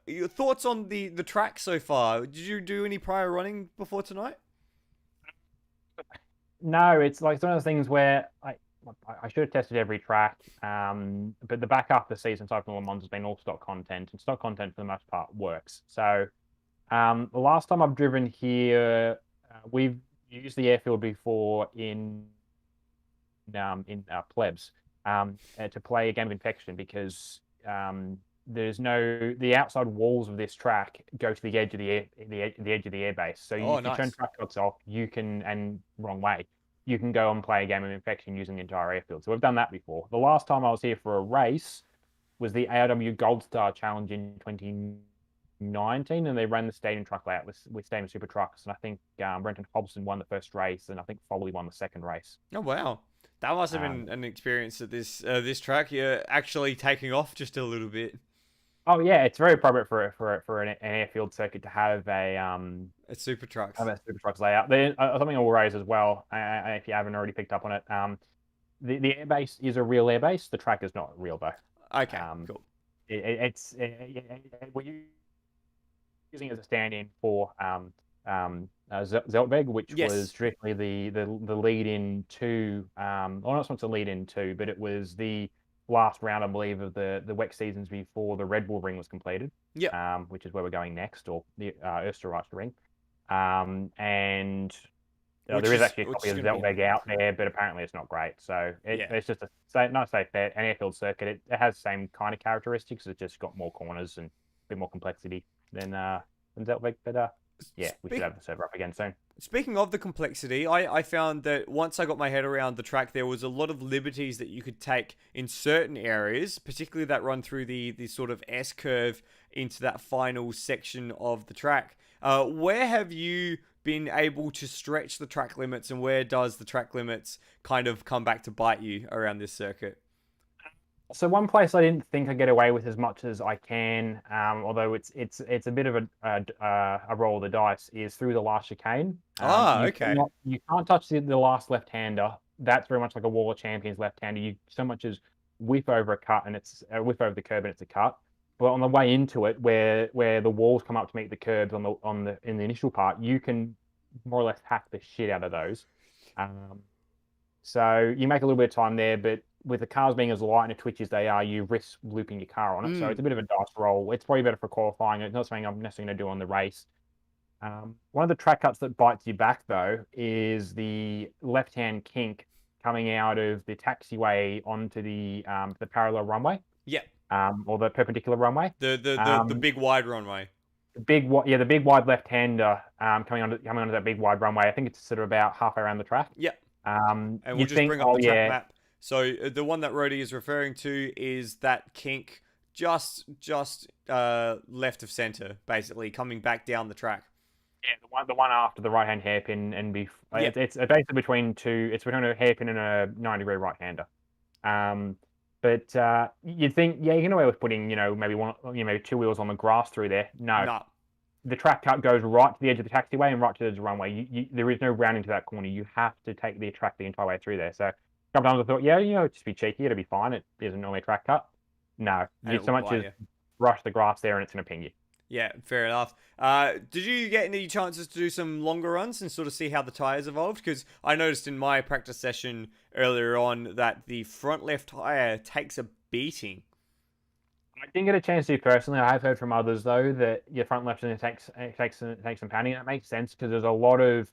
your thoughts on the track so far? Did you do any prior running before tonight? No, it's like one of those things where I should have tested every track, but the back half of the season, aside from Le Mans, has been all stock content, and stock content for the most part works. So the last time I've driven here, we've used the airfield before in plebs to play a game of infection because the outside walls of this track go to the edge of the edge of the airbase. So if you turn track cuts off, you can, and wrong way, you can go and play a game of infection using the entire airfield. So we've done that before. The last time I was here for a race was the ARW Gold Star Challenge in 2019, and they ran the stadium truck layout with stadium super trucks. And I think Brenton Hobson won the first race, and I think Foley won the second race. Oh wow, that must have been an experience at this track. You're actually taking off just a little bit. Oh yeah, it's very appropriate for an airfield circuit to have a super trucks. Have a super trucks layout. There's something I will raise as well, if you haven't already picked up on it. The airbase is a real airbase. The track is not real though. Okay, cool. We're using it as a stand-in for Zeltweg, which was traditionally the lead-in to, well, not so much the lead-in to, but it was the last round, I believe, of the WEC seasons before the Red Bull Ring was completed. Yeah. Which is where we're going next, or the Österreich Ring. And there is actually a copy of Zeltweg out there, but apparently it's not great. So it's just not safe an airfield circuit. It has the same kind of characteristics. It's just got more corners and a bit more complexity than Zeltweg. But yeah, we should have the server up again soon. Speaking of the complexity, I found that once I got my head around the track, there was a lot of liberties that you could take in certain areas, particularly that run through the sort of S-curve into that final section of the track. Where have you been able to stretch the track limits, and where does the track limits kind of come back to bite you around this circuit? So one place I didn't think I'd get away with as much as I can, although it's a bit of a roll of the dice, is through the last chicane. Okay. You can't touch the last left-hander. That's very much like a Wall of Champions left-hander. You so much as whiff over a cut, and it's whiff over the curb, and it's a cut. But on the way into it, where the walls come up to meet the curbs in the initial part, you can more or less hack the shit out of those. So you make a little bit of time there, but with the cars being as light and twitchy as they are, you risk looping your car on it. So it's a bit of a dice roll. It's probably better for qualifying. It's not something I'm necessarily going to do on the race. One of the track cuts that bites you back, though, is the left-hand kink coming out of the taxiway onto the parallel runway. Yeah. Or the perpendicular runway. The big wide runway. The big wide left-hander coming onto that big wide runway. I think it's sort of about halfway around the track. Yeah. And we'll just bring up the track map. So the one that Rody is referring to is that kink just left of center, basically coming back down the track. Yeah, the one after the right-hand hairpin, and it's basically between two. It's between a hairpin and a 90-degree right-hander. But you'd think, you can get away with putting, maybe two wheels on the grass through there. No. The track cut goes right to the edge of the taxiway and right to the runway. There is no rounding to that corner. You have to take the track the entire way through there. So a couple times I thought, just be cheeky. It'll be fine. It isn't normally a track cut. No. You so much as brush the grass there and it's going to ping you. Yeah, fair enough. Did you get any chances to do some longer runs and sort of see how the tyres evolved? Because I noticed in my practice session earlier on that the front left tyre takes a beating. I didn't get a chance to personally. I have heard from others, though, that your front left takes some pounding. That makes sense because there's a lot of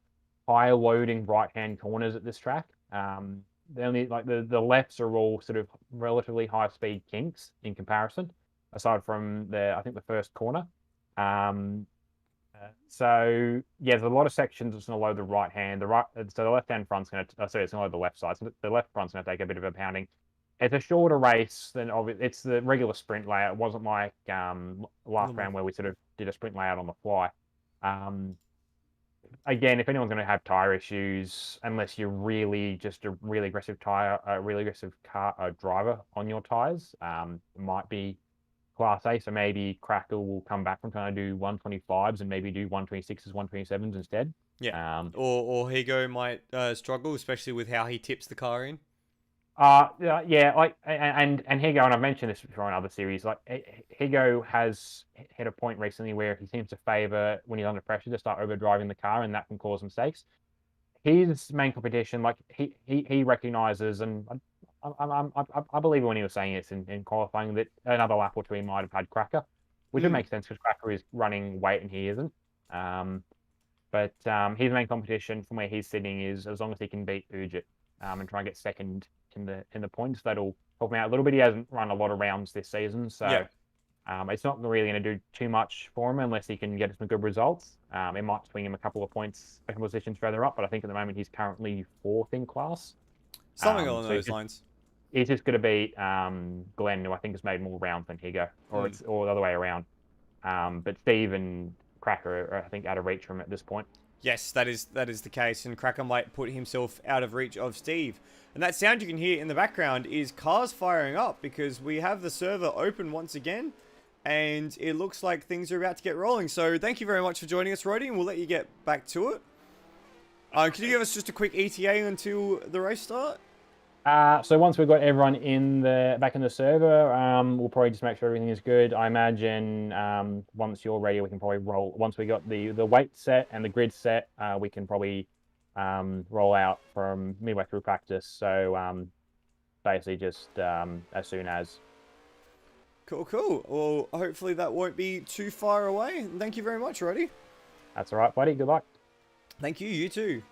high loading right-hand corners at this track. The only the lefts are all sort of relatively high speed kinks in comparison, aside from the first corner. So there's a lot of sections that's going to load the right hand. So the left hand front's going to it's going to load the left side. So the left front's going to take a bit of a pounding. It's a shorter race than it's the regular sprint layout. It wasn't like last round where we sort of did a sprint layout on the fly. again, if anyone's going to have tire issues, unless you're really just a really aggressive car driver on your tires, it might be Class A. So maybe Cracker will come back from trying to do 125s and maybe do 126s, 127s instead. Yeah. Or Higo might struggle, especially with how he tips the car in. Yeah, like and Higo, and I've mentioned this before in other series. Like Higo has hit a point recently where he seems to favour when he's under pressure to start overdriving the car, and that can cause mistakes. His main competition, like he recognises, and I believe when he was saying this in qualifying that another lap or two he might have had Cracker, which would make sense because Cracker is running weight and he isn't. But his main competition from where he's sitting is as long as he can beat Ujit and try and get second in the points, that'll help him out a little bit. He hasn't run a lot of rounds this season, so it's not really going to do too much for him unless he can get some good results. It might swing him a couple of points, a couple of positions further up, but I think at the moment he's currently 4th in class. Something along those lines. He's just going to beat Glenn, who I think has made more rounds than Higo, or the other way around. But Steve and Cracker are, I think, out of reach from him at this point. Yes, that is the case, and Cracker might put himself out of reach of Steve. And that sound you can hear in the background is cars firing up because we have the server open once again, and it looks like things are about to get rolling. So thank you very much for joining us, Roddy, and we'll let you get back to it. Can you give us just a quick ETA until the race start? So once we've got everyone back in the server, we'll probably just make sure everything is good. I imagine once you're ready, we can probably roll. Once we got the weight set and the grid set, we can probably roll out from midway through practice. So basically just as soon as. Cool. Well, hopefully that won't be too far away. Thank you very much, Roddy. That's all right, buddy. Good luck. Thank you. You too.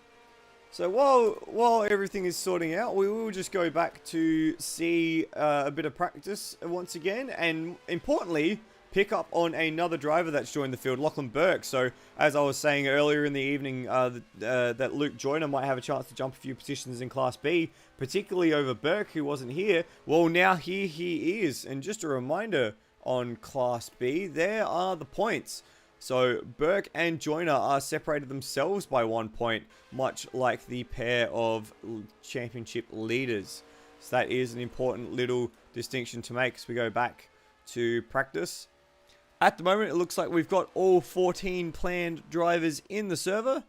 So while everything is sorting out, we will just go back to see a bit of practice once again, and importantly, pick up on another driver that's joined the field, Lachlan Burke. So as I was saying earlier in the evening, that Luke Joyner might have a chance to jump a few positions in Class B, particularly over Burke, who wasn't here. Well, now here he is, and just a reminder on Class B, there are the points. So Burke and Joyner are separated themselves by 1 point, much like the pair of championship leaders. So that is an important little distinction to make as we go back to practice. At the moment, it looks like we've got all 14 planned drivers in the server.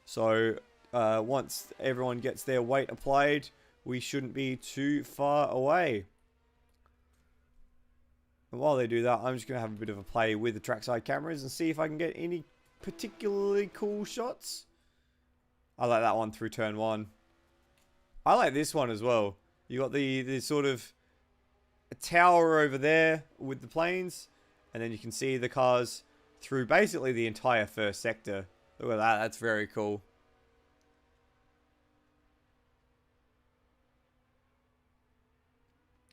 So once everyone gets their weight applied, we shouldn't be too far away. And while they do that, I'm just going to have a bit of a play with the trackside cameras and see if I can get any particularly cool shots. I like that one through turn 1. I like this one as well. You got the sort of a tower over there with the planes, and then you can see the cars through basically the entire first sector. Look at that. That's very cool.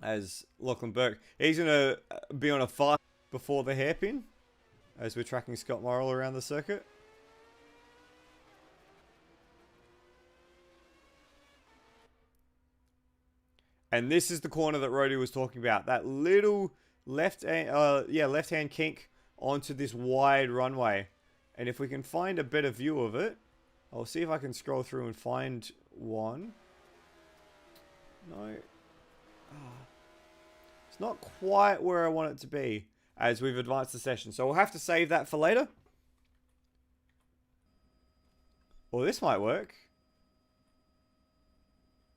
As Lachlan Burke, he's going to be on a 5 before the hairpin as we're tracking Scott Morrill around the circuit. And this is the corner that Rody was talking about. That little left-hand kink onto this wide runway. And if we can find a better view of it, I'll see if I can scroll through and find one. No. It's not quite where I want it to be as we've advanced the session. So we'll have to save that for later. Well, this might work.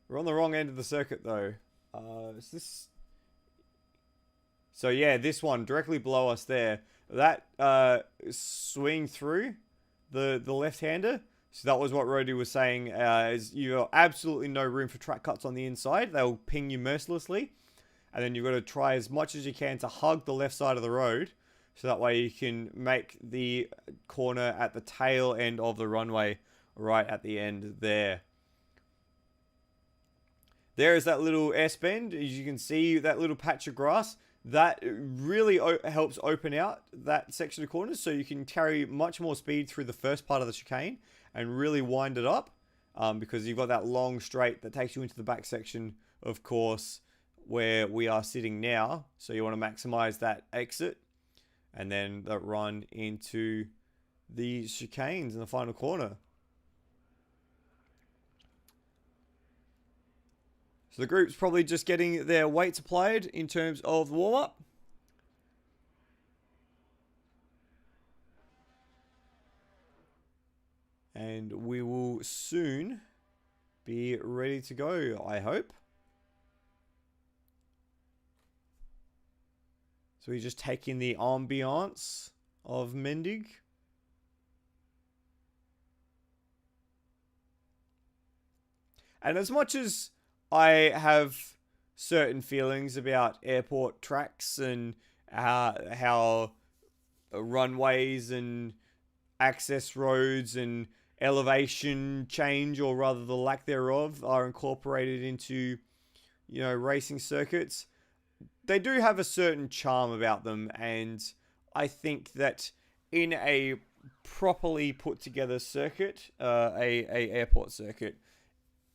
We're on the wrong end of the circuit though. Is this... So yeah, this one directly below us there. That swing through the left-hander. So that was what Rody was saying, is you have absolutely no room for track cuts on the inside. They'll ping you mercilessly. And then you've got to try as much as you can to hug the left side of the road. So that way you can make the corner at the tail end of the runway right at the end there. There is that little S-bend. As you can see, that little patch of grass. That really helps open out that section of corners. So you can carry much more speed through the first part of the chicane and really wind it up. Because you've got that long straight that takes you into the back section, of course, where we are sitting now. So you want to maximize that exit and then that run into the chicanes in the final corner. So the group's probably just getting their weights applied in terms of warm-up. And we will soon be ready to go, I hope. So we just take in the ambiance of Mendig. And as much as I have certain feelings about airport tracks and how runways and access roads and elevation change, or rather the lack thereof, are incorporated into, you know, racing circuits, they do have a certain charm about them. And I think that in a properly put together circuit, a airport circuit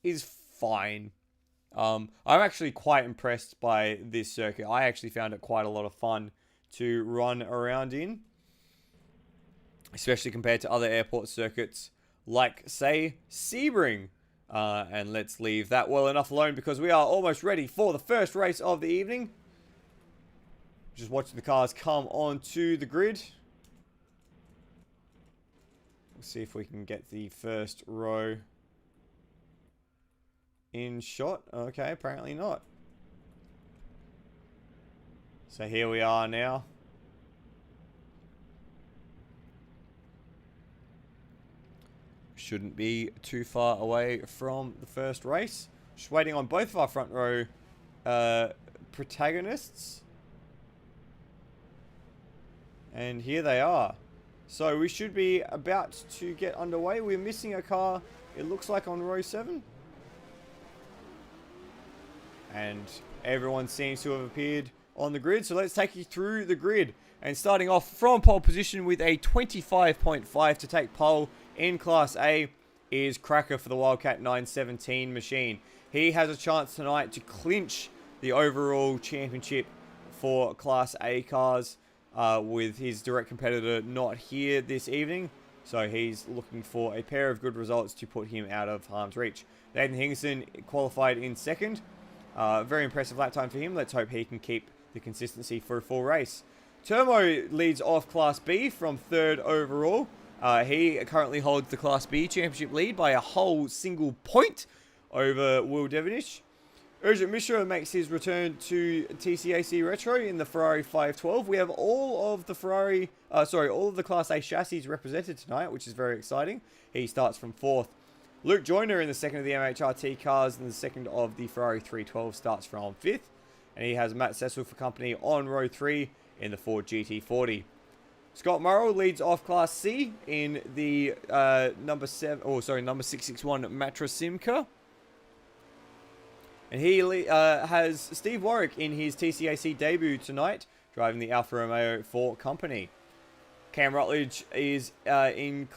is fine. I'm actually quite impressed by this circuit. I actually found it quite a lot of fun to run around in, especially compared to other airport circuits like, say, Sebring. And let's leave that well enough alone, because we are almost ready for the first race of the evening. Just watching the cars come onto the grid. We'll see if we can get the first row in shot. Okay, apparently not. So here we are now. Shouldn't be too far away from the first race. Just waiting on both of our front row protagonists. And here they are. So we should be about to get underway. We're missing a car, it looks like, on row 7. And everyone seems to have appeared on the grid. So let's take you through the grid. And starting off from pole position with a 25.5 to take pole in Class A is Cracker for the Wildcat 917 machine. He has a chance tonight to clinch the overall championship for Class A cars, with his direct competitor not here this evening. So he's looking for a pair of good results to put him out of harm's reach. Nathan Henderson qualified in second. Very impressive lap time for him. Let's hope he can keep the consistency for a full race. Turmo leads off Class B from third overall. He currently holds the Class B championship lead by a whole single point over Will Devonish. Urgent Mishra makes his return to TCAC Retro in the Ferrari 512. We have all of the all of the Class A chassis represented tonight, which is very exciting. He starts from fourth. Luke Joyner in the second of the MHRT cars, and the second of the Ferrari 312 starts from fifth. And he has Matt Cecil for company on row 3 in the Ford GT40. Scott Morrow leads off Class C in the number 661 Matra Simca. And he has Steve Warwick in his TCAC debut tonight, driving the Alfa Romeo for company. Cam Rutledge is in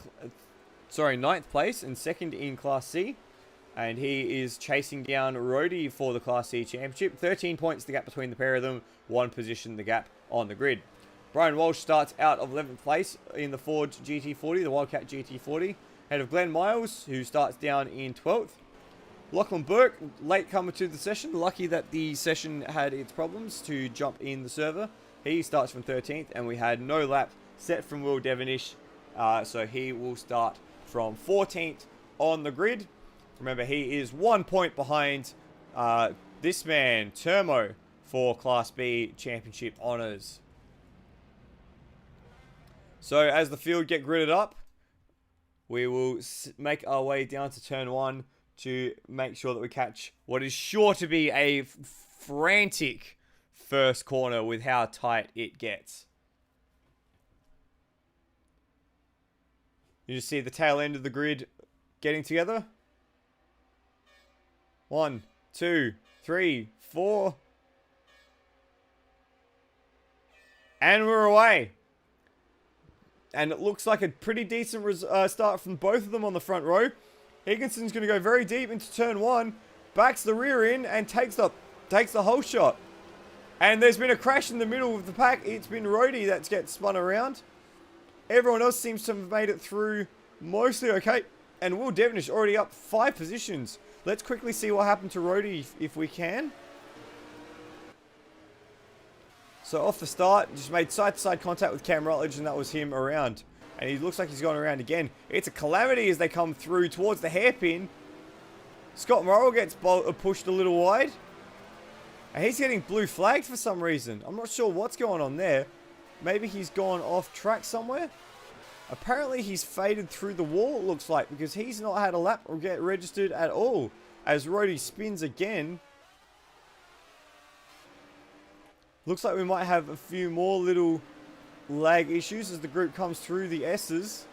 ninth place and second in Class C. And he is chasing down Rhodey for the Class C championship. 13 points the gap between the pair of them, 1 position the gap on the grid. Brian Walsh starts out of 11th place in the Ford GT40, the Wildcat GT40, ahead of Glenn Miles, who starts down in 12th. Lachlan Burke, late comer to the session, lucky that the session had its problems to jump in the server. He starts from 13th, and we had no lap set from Will Devonish, so he will start from 14th on the grid. Remember, he is 1 point behind this man, Turmo, for Class B championship honours. So as the field get gridded up, we will make our way down to turn 1 to make sure that we catch what is sure to be a frantic first corner with how tight it gets. You just see the tail end of the grid getting together. 1, 2, 3, 4. And we're away. And it looks like a pretty decent start from both of them on the front row. Higginson's going to go very deep into turn 1, backs the rear in, and takes the whole shot. And there's been a crash in the middle of the pack. It's been Rhodey that gets spun around. Everyone else seems to have made it through mostly okay. And Will Devonish already up 5 positions. Let's quickly see what happened to Rhodey if we can. So off the start, just made side-to-side contact with Cam Rutledge, and that was him around. And he looks like he's gone around again. It's a calamity as they come through towards the hairpin. Scott Morrill gets pushed a little wide. And he's getting blue flagged for some reason. I'm not sure what's going on there. Maybe he's gone off track somewhere. Apparently he's faded through the wall, it looks like, because he's not had a lap or get registered at all. As Rhodey spins again. Looks like we might have a few more little lag issues as the group comes through the S's.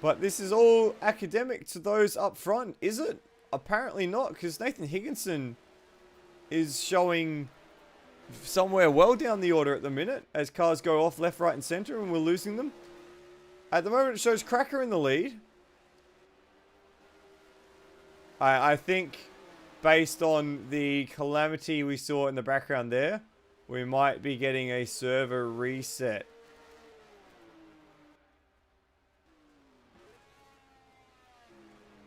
But this is all academic to those up front, is it? Apparently not, because Nathan Higginson is showing somewhere well down the order at the minute as cars go off left, right and centre and we're losing them. At the moment it shows Cracker in the lead. I think based on the calamity we saw in the background there, we might be getting a server reset.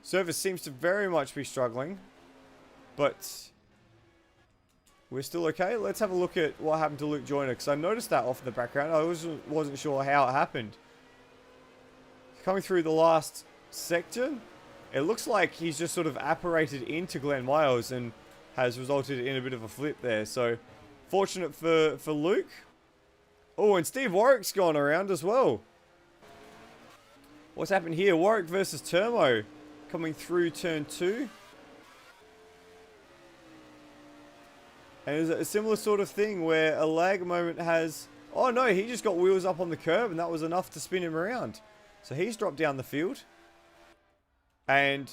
Service seems to very much be struggling, but we're still okay. Let's have a look at what happened to Luke Joyner, because I noticed that off in the background. I wasn't sure how it happened. Coming through the last section, it looks like he's just sort of apparated into Glenn Miles and has resulted in a bit of a flip there. So, fortunate for Luke. Oh, and Steve Warwick's gone around as well. What's happened here? Warwick versus Termo coming through turn 2. And it's a similar sort of thing where a lag moment has... Oh no, he just got wheels up on the curb and that was enough to spin him around. So he's dropped down the field. And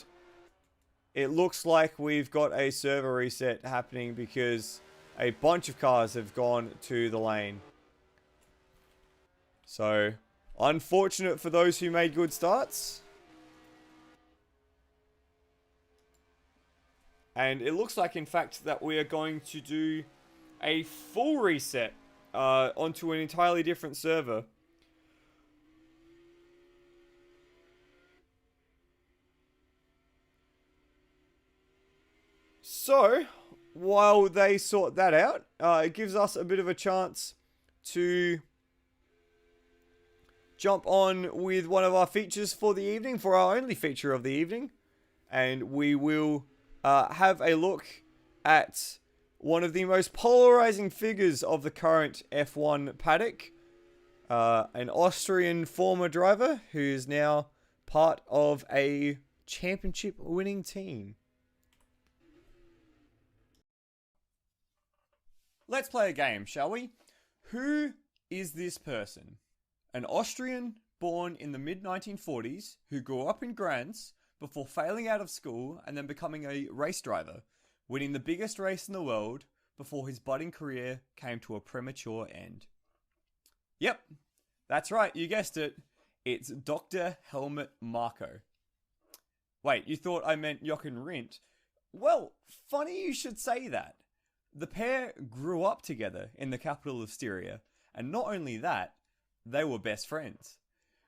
it looks like we've got a server reset happening because a bunch of cars have gone to the lane. So, unfortunate for those who made good starts. And it looks like, in fact, that we are going to do a full reset onto an entirely different server. So, while they sort that out, it gives us a bit of a chance to jump on with one of our features for the evening, for our only feature of the evening. And we will have a look at one of the most polarizing figures of the current F1 paddock. An Austrian former driver who is now part of a championship winning team. Let's play a game, shall we? Who is this person? An Austrian born in the mid-1940s who grew up in Graz before failing out of school and then becoming a race driver, winning the biggest race in the world before his budding career came to a premature end. Yep, that's right, you guessed it. It's Dr. Helmut Marco. Wait, you thought I meant Jochen Rindt? Well, funny you should say that. The pair grew up together in the capital of Styria, and not only that, they were best friends.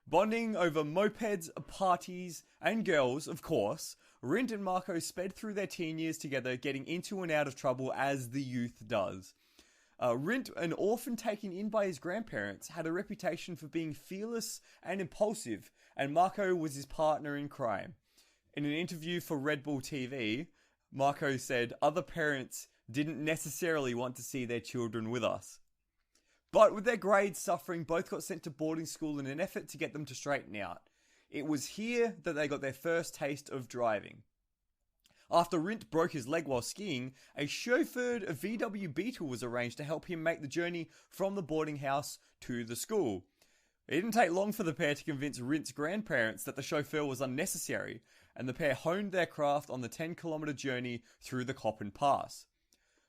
Bonding over mopeds, parties, and girls, of course, Rindt and Marco sped through their teen years together, getting into and out of trouble as the youth does. Rindt, an orphan taken in by his grandparents, had a reputation for being fearless and impulsive, and Marco was his partner in crime. In an interview for Red Bull TV, Marco said other parents didn't necessarily want to see their children with us. But with their grades suffering, both got sent to boarding school in an effort to get them to straighten out. It was here that they got their first taste of driving. After Rindt broke his leg while skiing, a chauffeured VW Beetle was arranged to help him make the journey from the boarding house to the school. It didn't take long for the pair to convince Rindt's grandparents that the chauffeur was unnecessary, and the pair honed their craft on the 10-kilometer journey through the Koppen Pass.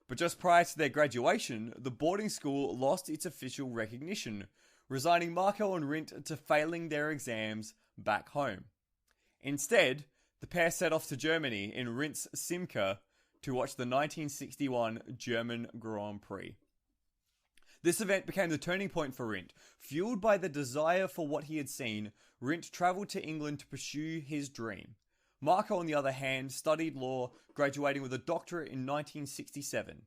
But just prior to their graduation, the boarding school lost its official recognition, resigning Marco and Rindt to failing their exams back home. Instead, the pair set off to Germany in Rindt's Simca to watch the 1961 German Grand Prix. This event became the turning point for Rindt. Fueled by the desire for what he had seen, Rindt travelled to England to pursue his dream. Marco, on the other hand, studied law, graduating with a doctorate in 1967.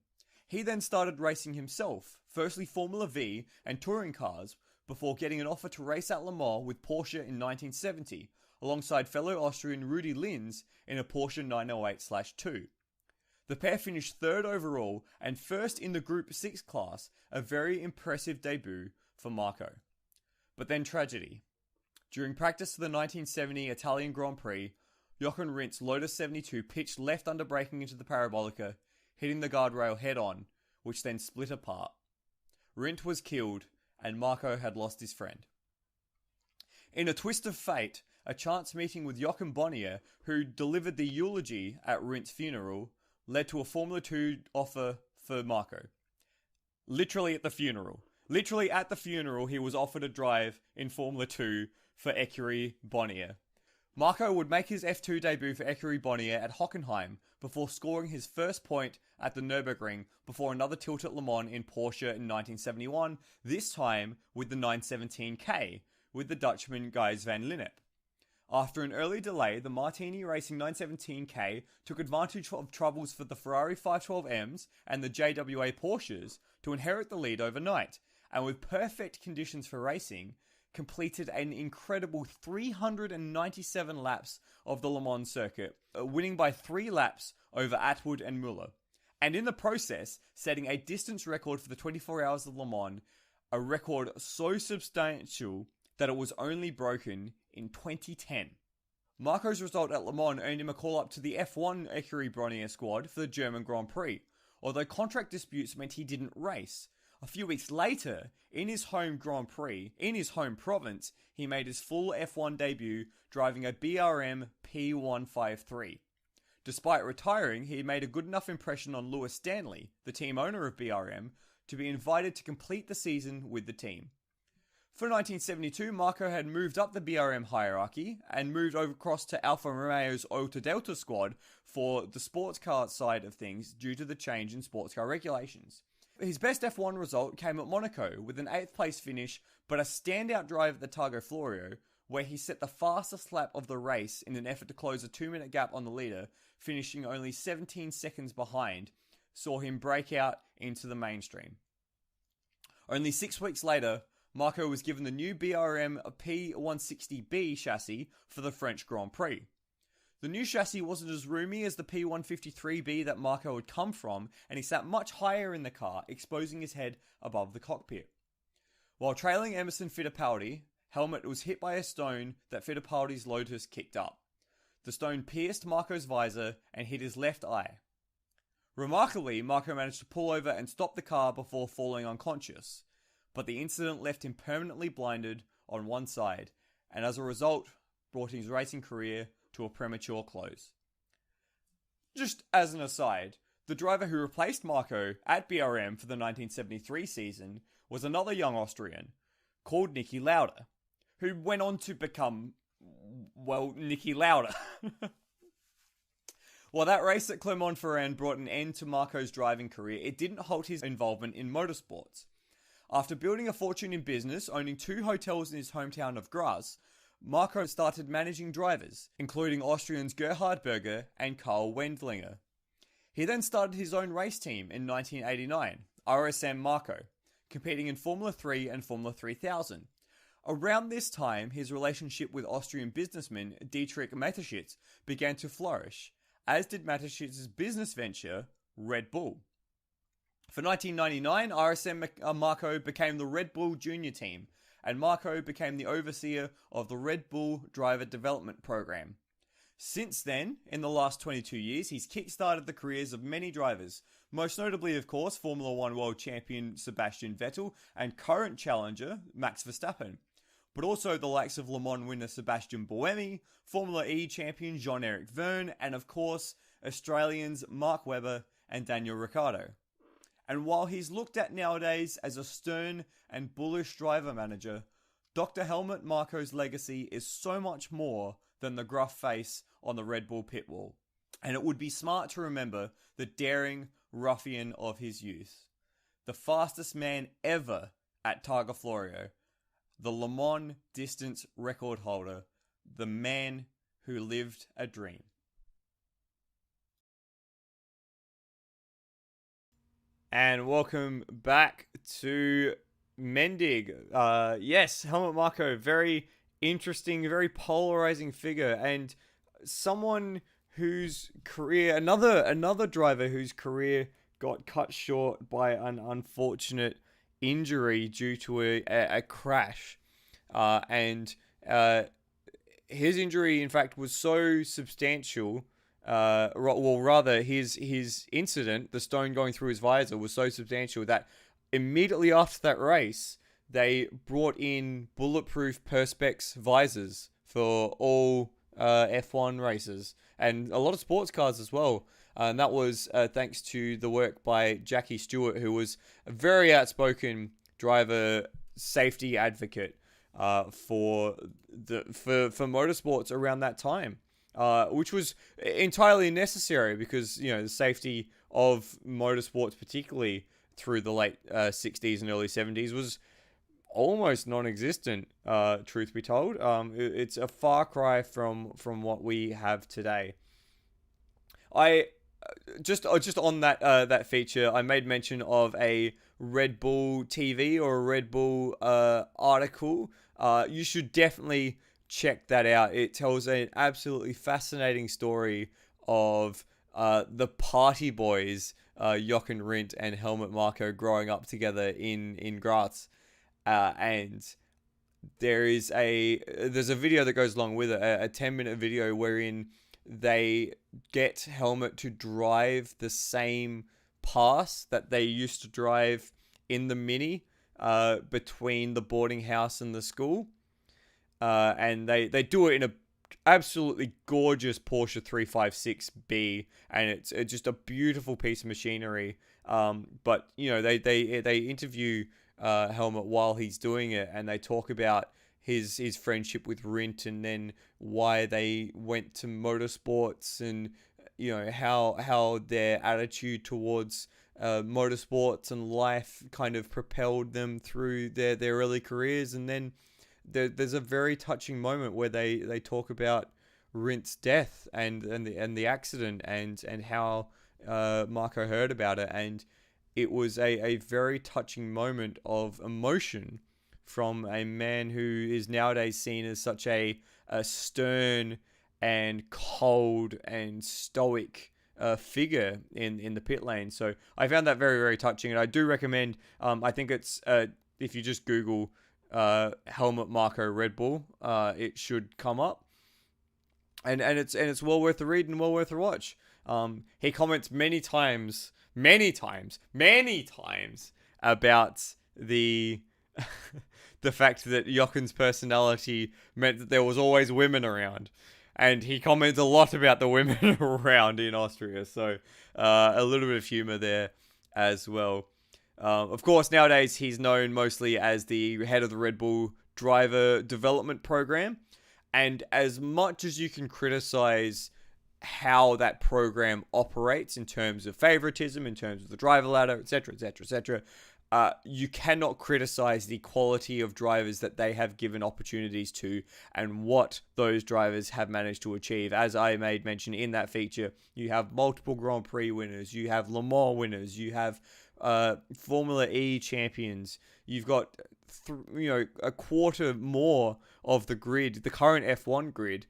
He then started racing himself, firstly Formula V and touring cars, before getting an offer to race at Le Mans with Porsche in 1970, alongside fellow Austrian Rudi Linz in a Porsche 908/2. The pair finished third overall and first in the Group 6 class, a very impressive debut for Marco. But then tragedy. During practice for the 1970 Italian Grand Prix, Jochen Rindt's Lotus 72 pitched left under braking into the parabolica, hitting the guardrail head-on, which then split apart. Rindt was killed, and Marco had lost his friend. In a twist of fate, a chance meeting with Jochen Bonnier, who delivered the eulogy at Rindt's funeral, led to a Formula 2 offer for Marco. Literally at the funeral. Literally at the funeral, he was offered a drive in Formula 2 for Écurie Bonnier. Marco would make his F2 debut for Écurie Bonnier at Hockenheim before scoring his first point at the Nürburgring before another tilt at Le Mans in Porsche in 1971, this time with the 917K, with the Dutchman Gijs van Lennep. After an early delay, the Martini Racing 917K took advantage of troubles for the Ferrari 512Ms and the JWA Porsches to inherit the lead overnight, and with perfect conditions for racing, completed an incredible 397 laps of the Le Mans circuit, winning by 3 laps over Atwood and Muller, and in the process, setting a distance record for the 24 hours of Le Mans, a record so substantial that it was only broken in 2010. Marco's result at Le Mans earned him a call-up to the F1 Écurie Bonnier squad for the German Grand Prix, although contract disputes meant he didn't race. A few weeks later, in his home Grand Prix, in his home province, he made his full F1 debut driving a BRM P153. Despite retiring, he made a good enough impression on Lewis Stanley, the team owner of BRM, to be invited to complete the season with the team. For 1972, Marco had moved up the BRM hierarchy and moved across to Alfa Romeo's Alta Delta squad for the sports car side of things due to the change in sports car regulations. His best F1 result came at Monaco with an 8th place finish, but a standout drive at the Targa Florio, where he set the fastest lap of the race in an effort to close a 2-minute gap on the leader, finishing only 17 seconds behind, saw him break out into the mainstream. Only 6 weeks later, Marco was given the new BRM P160B chassis for the French Grand Prix. The new chassis wasn't as roomy as the P153B that Marco had come from, and he sat much higher in the car, exposing his head above the cockpit. While trailing Emerson Fittipaldi, Helmut was hit by a stone that Fittipaldi's Lotus kicked up. The stone pierced Marco's visor and hit his left eye. Remarkably, Marco managed to pull over and stop the car before falling unconscious, but the incident left him permanently blinded on one side, and as a result, brought his racing career to a premature close. Just as an aside, the driver who replaced Marco at BRM for the 1973 season was another young Austrian, called Niki Lauda, who went on to become, well, Niki Lauda. While that race at Clermont-Ferrand brought an end to Marco's driving career, it didn't halt his involvement in motorsports. After building a fortune in business, owning 2 hotels in his hometown of Graz, Marco started managing drivers, including Austrians Gerhard Berger and Karl Wendlinger. He then started his own race team in 1989, RSM Marco, competing in Formula 3 and Formula 3000. Around this time, his relationship with Austrian businessman Dietrich Mateschitz began to flourish, as did Mateschitz's business venture, Red Bull. For 1999, RSM Marco became the Red Bull Junior team, and Marco became the overseer of the Red Bull Driver Development Program. Since then, in the last 22 years, he's kick-started the careers of many drivers, most notably, of course, Formula 1 World Champion Sebastian Vettel and current challenger Max Verstappen, but also the likes of Le Mans winner Sebastian Buemi, Formula E champion Jean-Eric Vergne, and of course, Australians Mark Webber and Daniel Ricciardo. And while he's looked at nowadays as a stern and bullish driver manager, Dr. Helmut Marco's legacy is so much more than the gruff face on the Red Bull pit wall. And it would be smart to remember the daring ruffian of his youth. The the fastest man ever at Targa Florio, the Le Mans distance record holder, the man who lived a dream. And welcome back to Mendig. Yes, Helmut Marco, very interesting, very polarizing figure, and someone whose career, another driver whose career got cut short by an unfortunate injury due to a crash. And his injury, in fact, was so substantial. Rather, his incident, the stone going through his visor, was so substantial that immediately after that race, they brought in bulletproof Perspex visors for all F1 races and a lot of sports cars as well. And that was thanks to the work by Jackie Stewart, who was a very outspoken driver safety advocate for motorsports around that time, which was entirely necessary because, you know, the safety of motorsports, particularly through the late 60s and early 70s, was almost non-existent, truth be told. It's a far cry from what we have today. I just on that feature, I made mention of a Red Bull TV or a Red Bull article. You should definitely check that out. It tells an absolutely fascinating story of the party boys, Jochen Rindt and Helmut Marco, growing up together in Graz. And there's a video that goes along with it, a 10-minute video wherein they get Helmut to drive the same pass that they used to drive in the Mini between the boarding house and the school. And they do it in a absolutely gorgeous Porsche 356B, and it's just a beautiful piece of machinery. But, you know, they interview Helmut while he's doing it, and they talk about his friendship with Rindt, and then why they went to motorsports, and, you know, how their attitude towards motorsports and life kind of propelled them through their early careers. And then there's a very touching moment where they talk about Rindt's death and the accident and how Marco heard about it, and it was a very touching moment of emotion from a man who is nowadays seen as such a stern and cold and stoic figure in the pit lane. So I found that very, very touching, and I do recommend, I think it's, if you just Google Helmut Marco Red Bull, it should come up. And it's well worth the read and well worth the watch. He comments many times about the the fact that Jochen's personality meant that there was always women around, and he comments a lot about the women around in Austria. So a little bit of humor there as well. Of course, nowadays he's known mostly as the head of the Red Bull driver development program, and as much as you can criticize how that program operates in terms of favoritism, in terms of the driver ladder, etc., etc., etc., you cannot criticize the quality of drivers that they have given opportunities to and what those drivers have managed to achieve. As I made mention in that feature, you have multiple Grand Prix winners, you have Le Mans winners, you have Formula E champions, you've got a quarter more of the grid, the current F1 grid,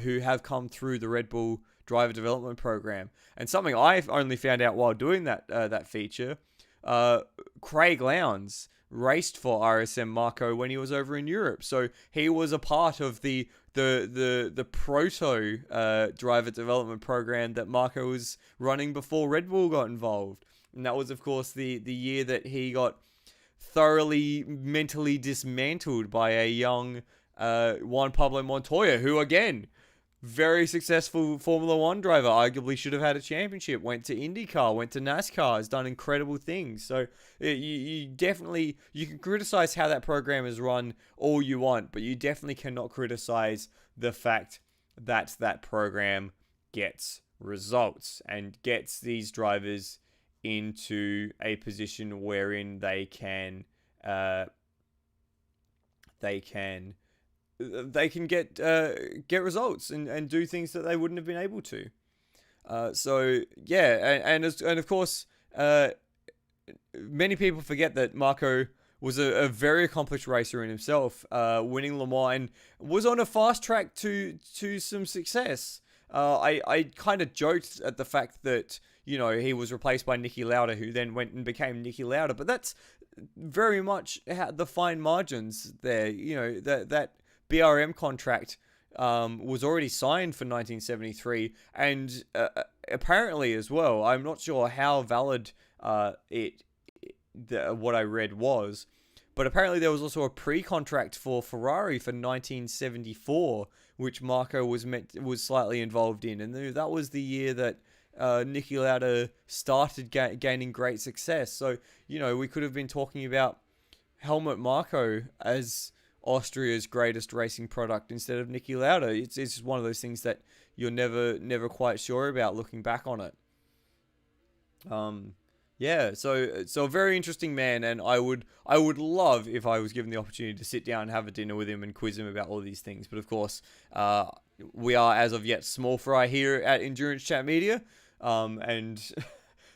who have come through the Red Bull driver development program. And something I've only found out while doing that feature, Craig Lowndes raced for RSM Marco when he was over in Europe, so he was a part of the proto driver development program that Marco was running before Red Bull got involved. And that was, of course, the year that he got thoroughly mentally dismantled by a young Juan Pablo Montoya, who, again, very successful Formula One driver, arguably should have had a championship, went to IndyCar, went to NASCAR, has done incredible things. So you can criticize how that program is run all you want, but you definitely cannot criticize the fact that that program gets results and gets these drivers into a position wherein they can get results and do things that they wouldn't have been able to. So yeah, and of course, many people forget that Marco was a very accomplished racer in himself, winning Le Mans, and was on a fast track to some success. I kind of joked at the fact that, you know, he was replaced by Niki Lauda, who then went and became Niki Lauda, but that's very much the fine margins there. You know, that BRM contract was already signed for 1973, and apparently as well, I'm not sure how valid what I read was, but apparently there was also a pre-contract for Ferrari for 1974, which Marco was slightly involved in, and that was the year that Niki Lauda started gaining great success. So, you know, we could have been talking about Helmut Marco as Austria's greatest racing product instead of Niki Lauda. It's just one of those things that you're never quite sure about looking back on it. Yeah, so a very interesting man, and I would love if I was given the opportunity to sit down and have a dinner with him and quiz him about all these things. But of course, we are as of yet small fry here at Endurance Chat Media, and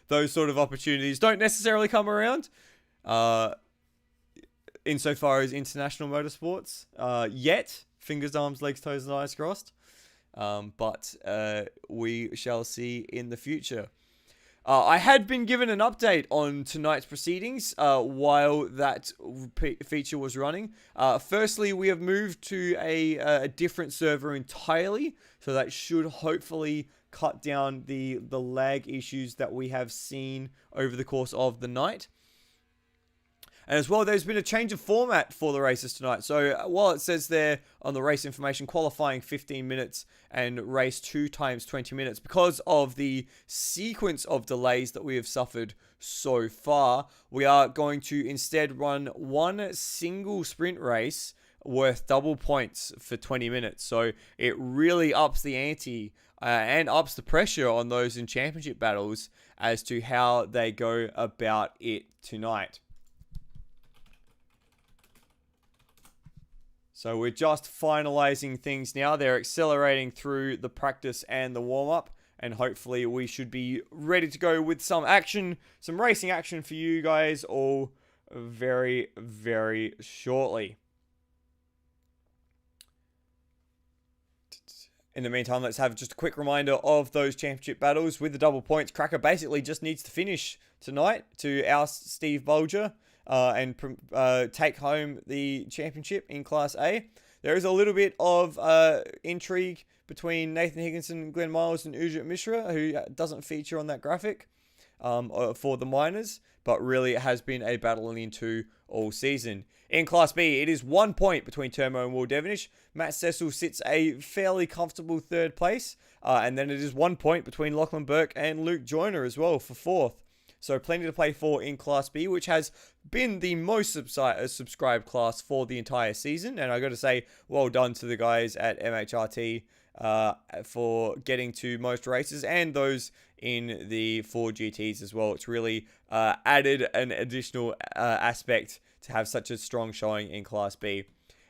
those sort of opportunities don't necessarily come around. Insofar as international motorsports, yet, fingers, arms, legs, toes, and eyes crossed. But we shall see in the future. I had been given an update on tonight's proceedings while that feature was running. Firstly, we have moved to a different server entirely, so that should hopefully cut down the lag issues that we have seen over the course of the night. And as well, there's been a change of format for the races tonight. So while it says there on the race information, qualifying 15 minutes and race 2 times 20 minutes, because of the sequence of delays that we have suffered so far, we are going to instead run one single sprint race worth double points for 20 minutes. So it really ups the ante and ups the pressure on those in championship battles as to how they go about it tonight. So we're just finalizing things now. They're accelerating through the practice and the warm-up, and hopefully we should be ready to go with some action, some racing action for you guys all very, very shortly. In the meantime, let's have just a quick reminder of those championship battles with the double points. Cracker basically just needs to finish tonight to oust Steve Bolger and take home the championship in Class A. There is a little bit of intrigue between Nathan Higginson and Glenn Miles and Ujit Mishra, who doesn't feature on that graphic for the minors, but really it has been a battle into all season. In Class B, it is 1 point between Turmo and Will Devonish. Matt Cecil sits a fairly comfortable third place, and then it is 1 point between Lachlan Burke and Luke Joyner as well for fourth. So plenty to play for in Class B, which has been the most subscribed class for the entire season. And I got to say, well done to the guys at MHRT for getting to most races and those in the 4 GTs as well. It's really added an additional aspect to have such a strong showing in Class B.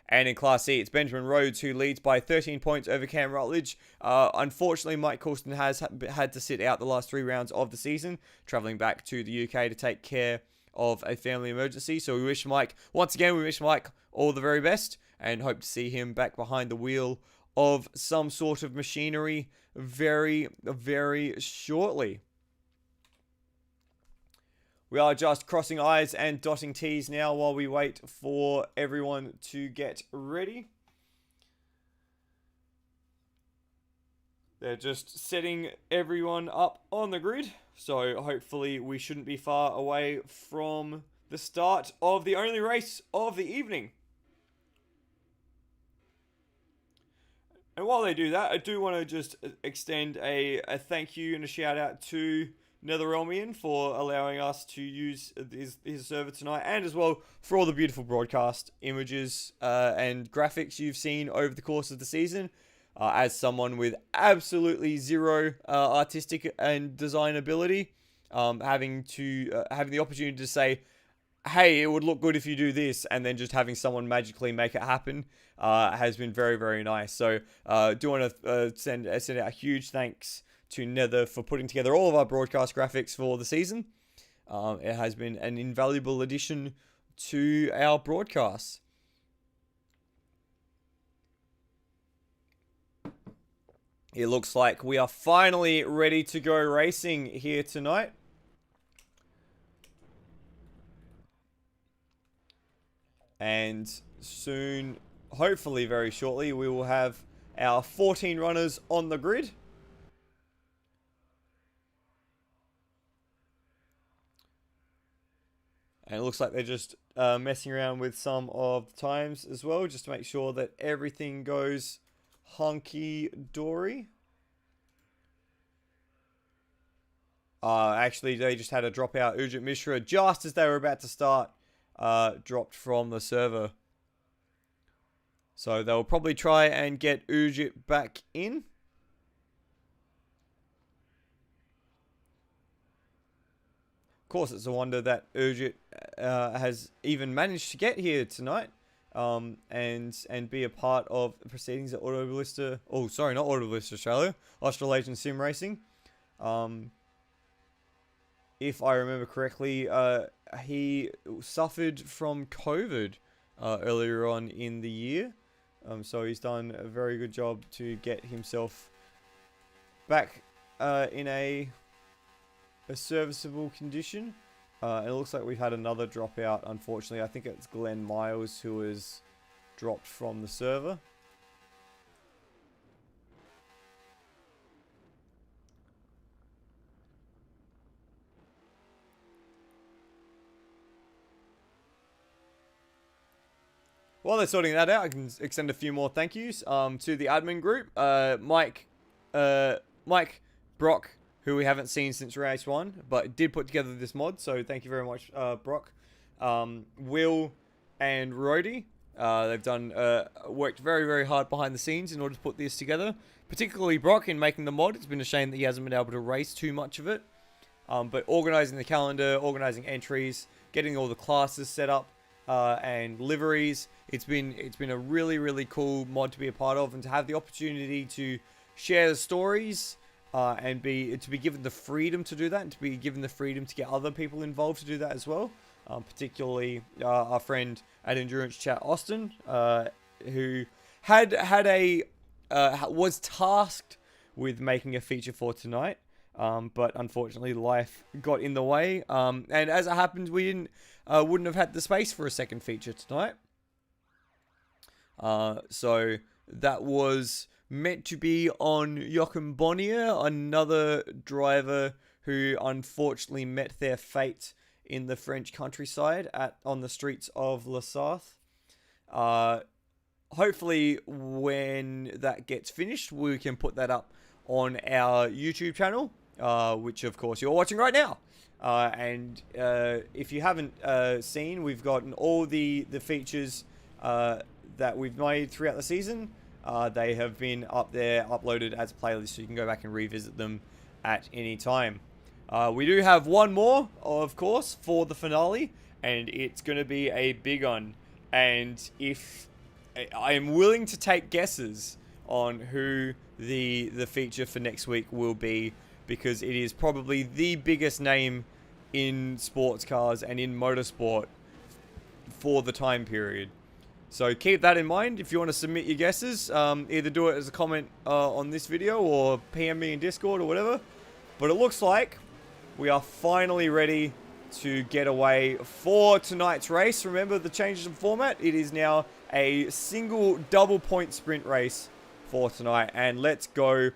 And in Class C, it's Benjamin Rhodes who leads by 13 points over Cam Rutledge. Unfortunately, Mike Coulston has had to sit out the last 3 rounds of the season, travelling back to the UK to take care of a family emergency. So we wish Mike all the very best and hope to see him back behind the wheel of some sort of machinery very, very shortly. We are just crossing I's and dotting T's now while we wait for everyone to get ready. They're just setting everyone up on the grid, so hopefully we shouldn't be far away from the start of the only race of the evening. And while they do that, I do want to just extend a thank you and a shout out to NetherRealmian for allowing us to use his server tonight, and as well for all the beautiful broadcast images and graphics you've seen over the course of the season. As someone with absolutely zero artistic and design ability, having the opportunity to say, hey, it would look good if you do this, and then just having someone magically make it happen has been very, very nice. So do want to send out a huge thanks to Nether for putting together all of our broadcast graphics for the season. It has been an invaluable addition to our broadcasts. It looks like we are finally ready to go racing here tonight. And soon, hopefully very shortly, we will have our 14 runners on the grid. And it looks like they're just messing around with some of the times as well, just to make sure that everything goes hunky-dory. Actually, they just had a dropout. Ujit Mishra, just as they were about to start, dropped from the server. So they'll probably try and get Ujit back in. Of course, it's a wonder that Ujit has even managed to get here tonight. And be a part of the proceedings at Auto Ballista. Oh, sorry, not Auto Ballista Australia. Australasian Sim Racing. If I remember correctly, he suffered from COVID earlier on in the year. So he's done a very good job to get himself back in a serviceable condition. And it looks like we've had another dropout, unfortunately. I think it's Glenn Miles who has dropped from the server. While they're sorting that out, I can extend a few more thank yous to the admin group. Mike, Brock, who we haven't seen since race 1, but did put together this mod, so thank you very much, Brock. Will and Rhodey, they've done worked very, very hard behind the scenes in order to put this together, particularly Brock in making the mod. It's been a shame that he hasn't been able to race too much of it, but organising the calendar, organising entries, getting all the classes set up, and liveries. It's been a really, really cool mod to be a part of, and to have the opportunity to share the stories, and to be given the freedom to do that, and to be given the freedom to get other people involved to do that as well. Particularly our friend at Endurance Chat, Austin, who was tasked with making a feature for tonight, but unfortunately life got in the way. And as it happened, we wouldn't have had the space for a second feature tonight. So that was meant to be on Joachim Bonnier, another driver who unfortunately met their fate in the French countryside on the streets of La Sarthe. Hopefully when that gets finished, we can put that up on our YouTube channel, which of course you're watching right now. And if you haven't seen, we've gotten all the features that we've made throughout the season. They have been up there, uploaded as playlists, so you can go back and revisit them at any time. We do have one more, of course, for the finale, and it's going to be a big one. And if I am willing to take guesses on who the feature for next week will be, because it is probably the biggest name in sports cars and in motorsport for the time period. So keep that in mind. If you want to submit your guesses, either do it as a comment on this video or PM me in Discord or whatever. But it looks like we are finally ready to get away for tonight's race. Remember the changes in format. It is now a single double point sprint race for tonight. And let's go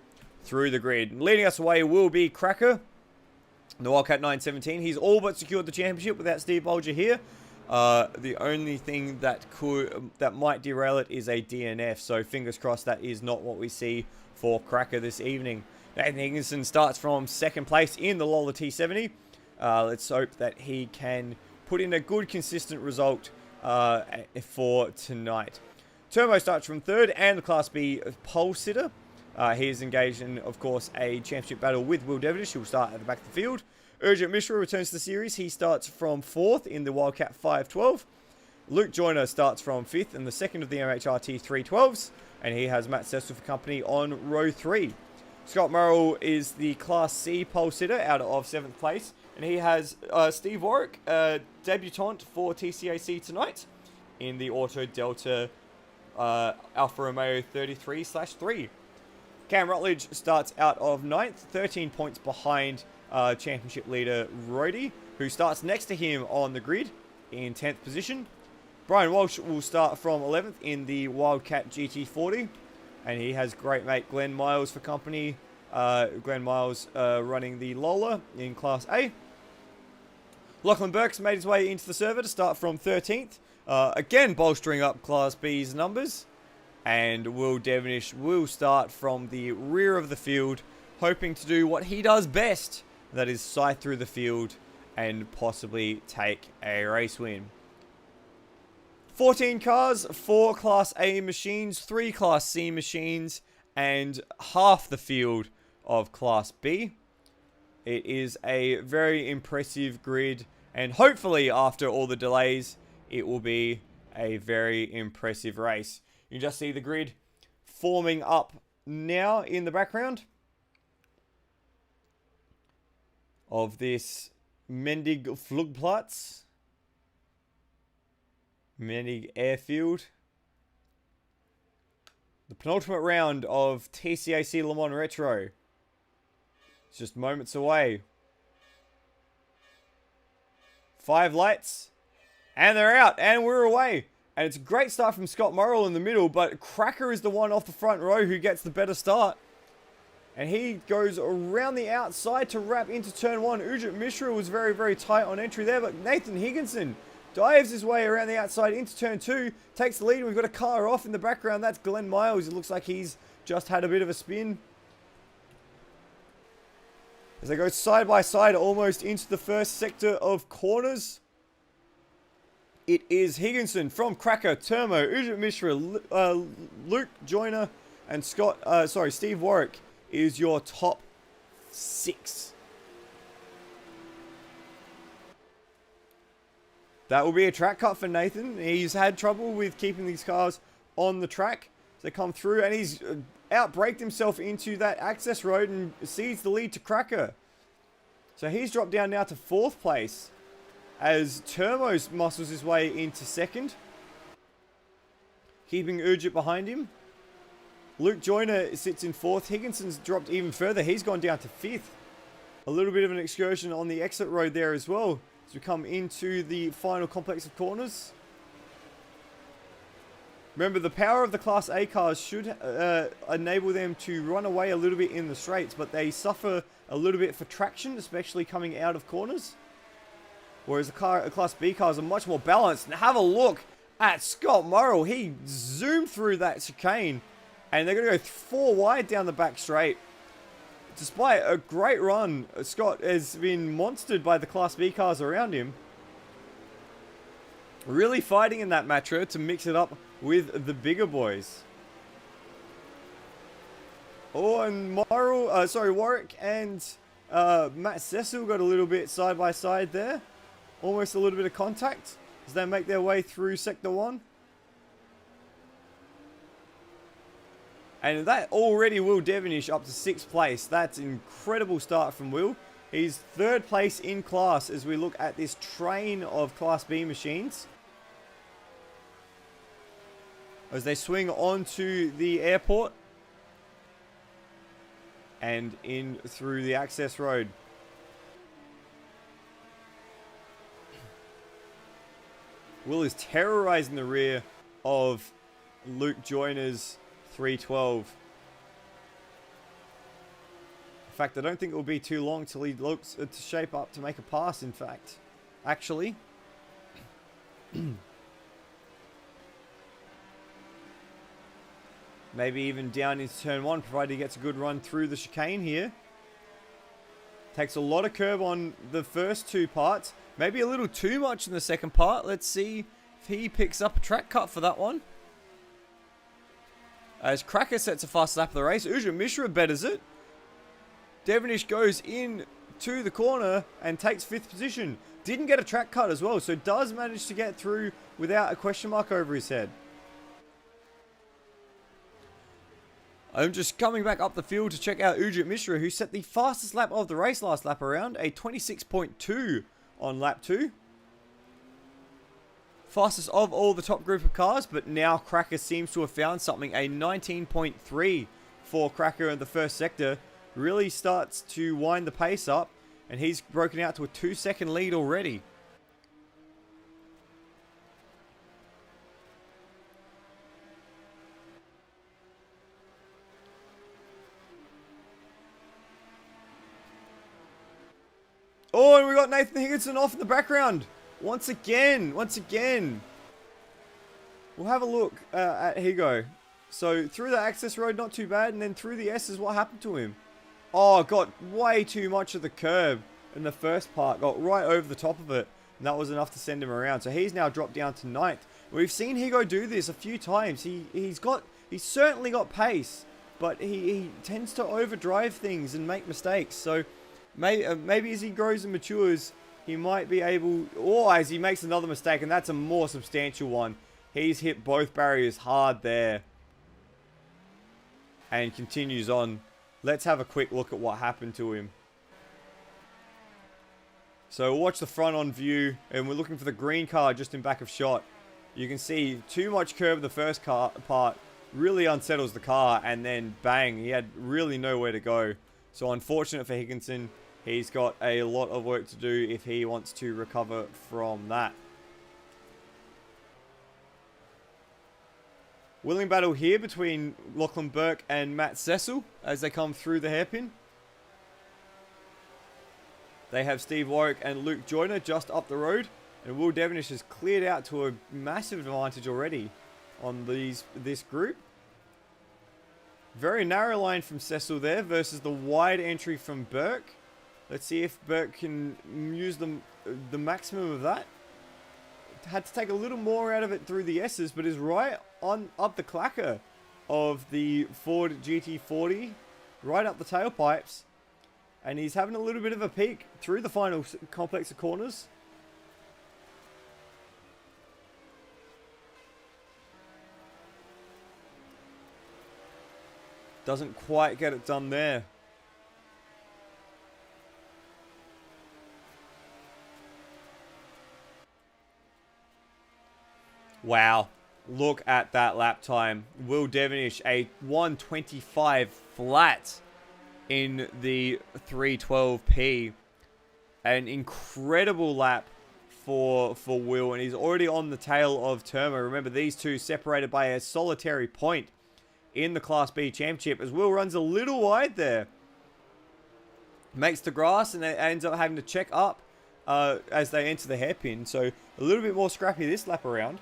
through the grid. And leading us away will be Cracker, the Wildcat 917. He's all but secured the championship without Steve Bolger here. The only thing that might derail it is a DNF, so fingers crossed that is not what we see for Cracker this evening. Nathan Higginson starts from second place in the Lola T70. Let's hope that he can put in a good, consistent result for tonight. Turbo starts from third, and the Class B pole sitter. He is engaged in, of course, a championship battle with Will Devonish, who will start at the back of the field. Urgent Mishra returns to the series. He starts from 4th in the Wildcat 512. Luke Joyner starts from 5th in the second of the MHRT 312s. And he has Matt Cecil for company on row 3. Scott Murrell is the Class C pole sitter out of 7th place. And he has Steve Warwick, debutant for TCAC tonight in the Auto Delta Alfa Romeo 33/3. Cam Rutledge starts out of 9th, 13 points behind championship leader Rhodey, who starts next to him on the grid in 10th position. Brian Walsh will start from 11th in the Wildcat GT40, and he has great mate Glenn Miles for company. Glenn Miles running the Lola in Class A. Lachlan Burke's made his way into the server to start from 13th, again bolstering up Class B's numbers. And Will Devonish will start from the rear of the field, hoping to do what he does best, that is sight through the field and possibly take a race win. 14 cars, 4 Class A machines, 3 Class C machines, and half the field of Class B. It is a very impressive grid, and hopefully after all the delays, it will be a very impressive race. You can just see the grid forming up now in the background of this Mendig Flugplatz. Mendig Airfield. The penultimate round of TCAC Le Mans Retro. It's just moments away. 5 lights. And they're out. And we're away. And it's a great start from Scott Morrill in the middle. But Cracker is the one off the front row who gets the better start. And he goes around the outside to wrap into turn 1. Ujit Mishra was very, very tight on entry there. But Nathan Higginson dives his way around the outside into turn 2. Takes the lead. We've got a car off in the background. That's Glenn Miles. It looks like he's just had a bit of a spin. As they go side by side almost into the first sector of corners. It is Higginson from Cracker, Termo, Ujit Mishra, Luke Joyner, and Steve Warwick is your top 6. That will be a track cut for Nathan. He's had trouble with keeping these cars on the track. So they come through and he's outbraked himself into that access road and cedes the lead to Cracker. So he's dropped down now to 4th place as Termos muscles his way into 2nd. Keeping Ujit behind him. Luke Joyner sits in 4th. Higginson's dropped even further. He's gone down to 5th. A little bit of an excursion on the exit road there as well as we come into the final complex of corners. Remember, the power of the Class A cars should enable them to run away a little bit in the straights, but they suffer a little bit for traction, especially coming out of corners. Whereas the Class B cars are much more balanced. And have a look at Scott Morrill. He zoomed through that chicane, and they're going to go 4 wide down the back straight. Despite a great run, Scott has been monstered by the Class B cars around him. Really fighting in that Matra to mix it up with the bigger boys. Oh, and Warwick and Matt Cecil got a little bit side by side there. Almost a little bit of contact as they make their way through Sector 1. And that already Will Devonish up to 6th place. That's an incredible start from Will. He's 3rd place in class as we look at this train of Class B machines. As they swing onto the airport. And in through the access road. Will is terrorizing the rear of Luke Joyner's 312. In fact, I don't think it will be too long till he looks to shape up to make a pass, in fact. Actually. Maybe even down into turn 1, provided he gets a good run through the chicane here. Takes a lot of curb on the first 2 parts. Maybe a little too much in the second part. Let's see if he picks up a track cut for that one. As Cracker sets a fast lap of the race, Ujit Mishra betters it. Devonish goes in to the corner and takes 5th position. Didn't get a track cut as well, so does manage to get through without a question mark over his head. I'm just coming back up the field to check out Mishra, who set the fastest lap of the race last lap around, a 26.2 on lap 2. Fastest of all the top group of cars, but now Cracker seems to have found something. A 19.3 for Cracker in the first sector. Really starts to wind the pace up, and he's broken out to a 2-second lead already. Oh, and we got Nathan Higginson off in the background. Once again. We'll have a look at Higo. So, through the access road, not too bad. And then through the S's, what happened to him? Oh, got way too much of the curb in the first part. Got right over the top of it. And that was enough to send him around. So, he's now dropped down to 9th. We've seen Higo do this a few times. He's certainly got pace. But he tends to overdrive things and make mistakes. So, maybe as he grows and matures, he might be able, or as he makes another mistake, and that's a more substantial one. He's hit both barriers hard there. And continues on. Let's have a quick look at what happened to him. So watch the front on view, and we're looking for the green car just in back of shot. You can see too much curb in the first part really unsettles the car, and then bang, he had really nowhere to go. So unfortunate for Higginson. He's got a lot of work to do if he wants to recover from that. Willing battle here between Lachlan Burke and Cecil as they come through the hairpin. They have Steve Warwick and Luke Joyner just up the road. And Will Devonish has cleared out to a massive advantage already on this group. Very narrow line from Cecil there versus the wide entry from Burke. Let's see if Burke can use the maximum of that. Had to take a little more out of it through the S's, but is right on up the clacker of the Ford GT40, right up the tailpipes. And he's having a little bit of a peek through the final complex of corners. Doesn't quite get it done there. Wow, look at that lap time. Will Devonish, a 1:25 flat in the 312P. An incredible lap for Will, and he's already on the tail of Terma. Remember, these two separated by a solitary point in the Class B Championship, as Will runs a little wide there. Makes the grass, and then ends up having to check up as they enter the hairpin. So a little bit more scrappy this lap around.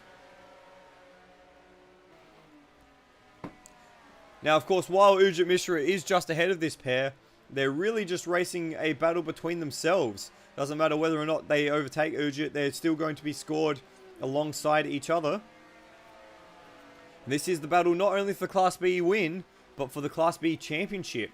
Now, of course, while Mishra is just ahead of this pair, they're really just racing a battle between themselves. Doesn't matter whether or not they overtake Ujit, they're still going to be scored alongside each other. This is the battle not only for Class B win, but for the Class B Championship.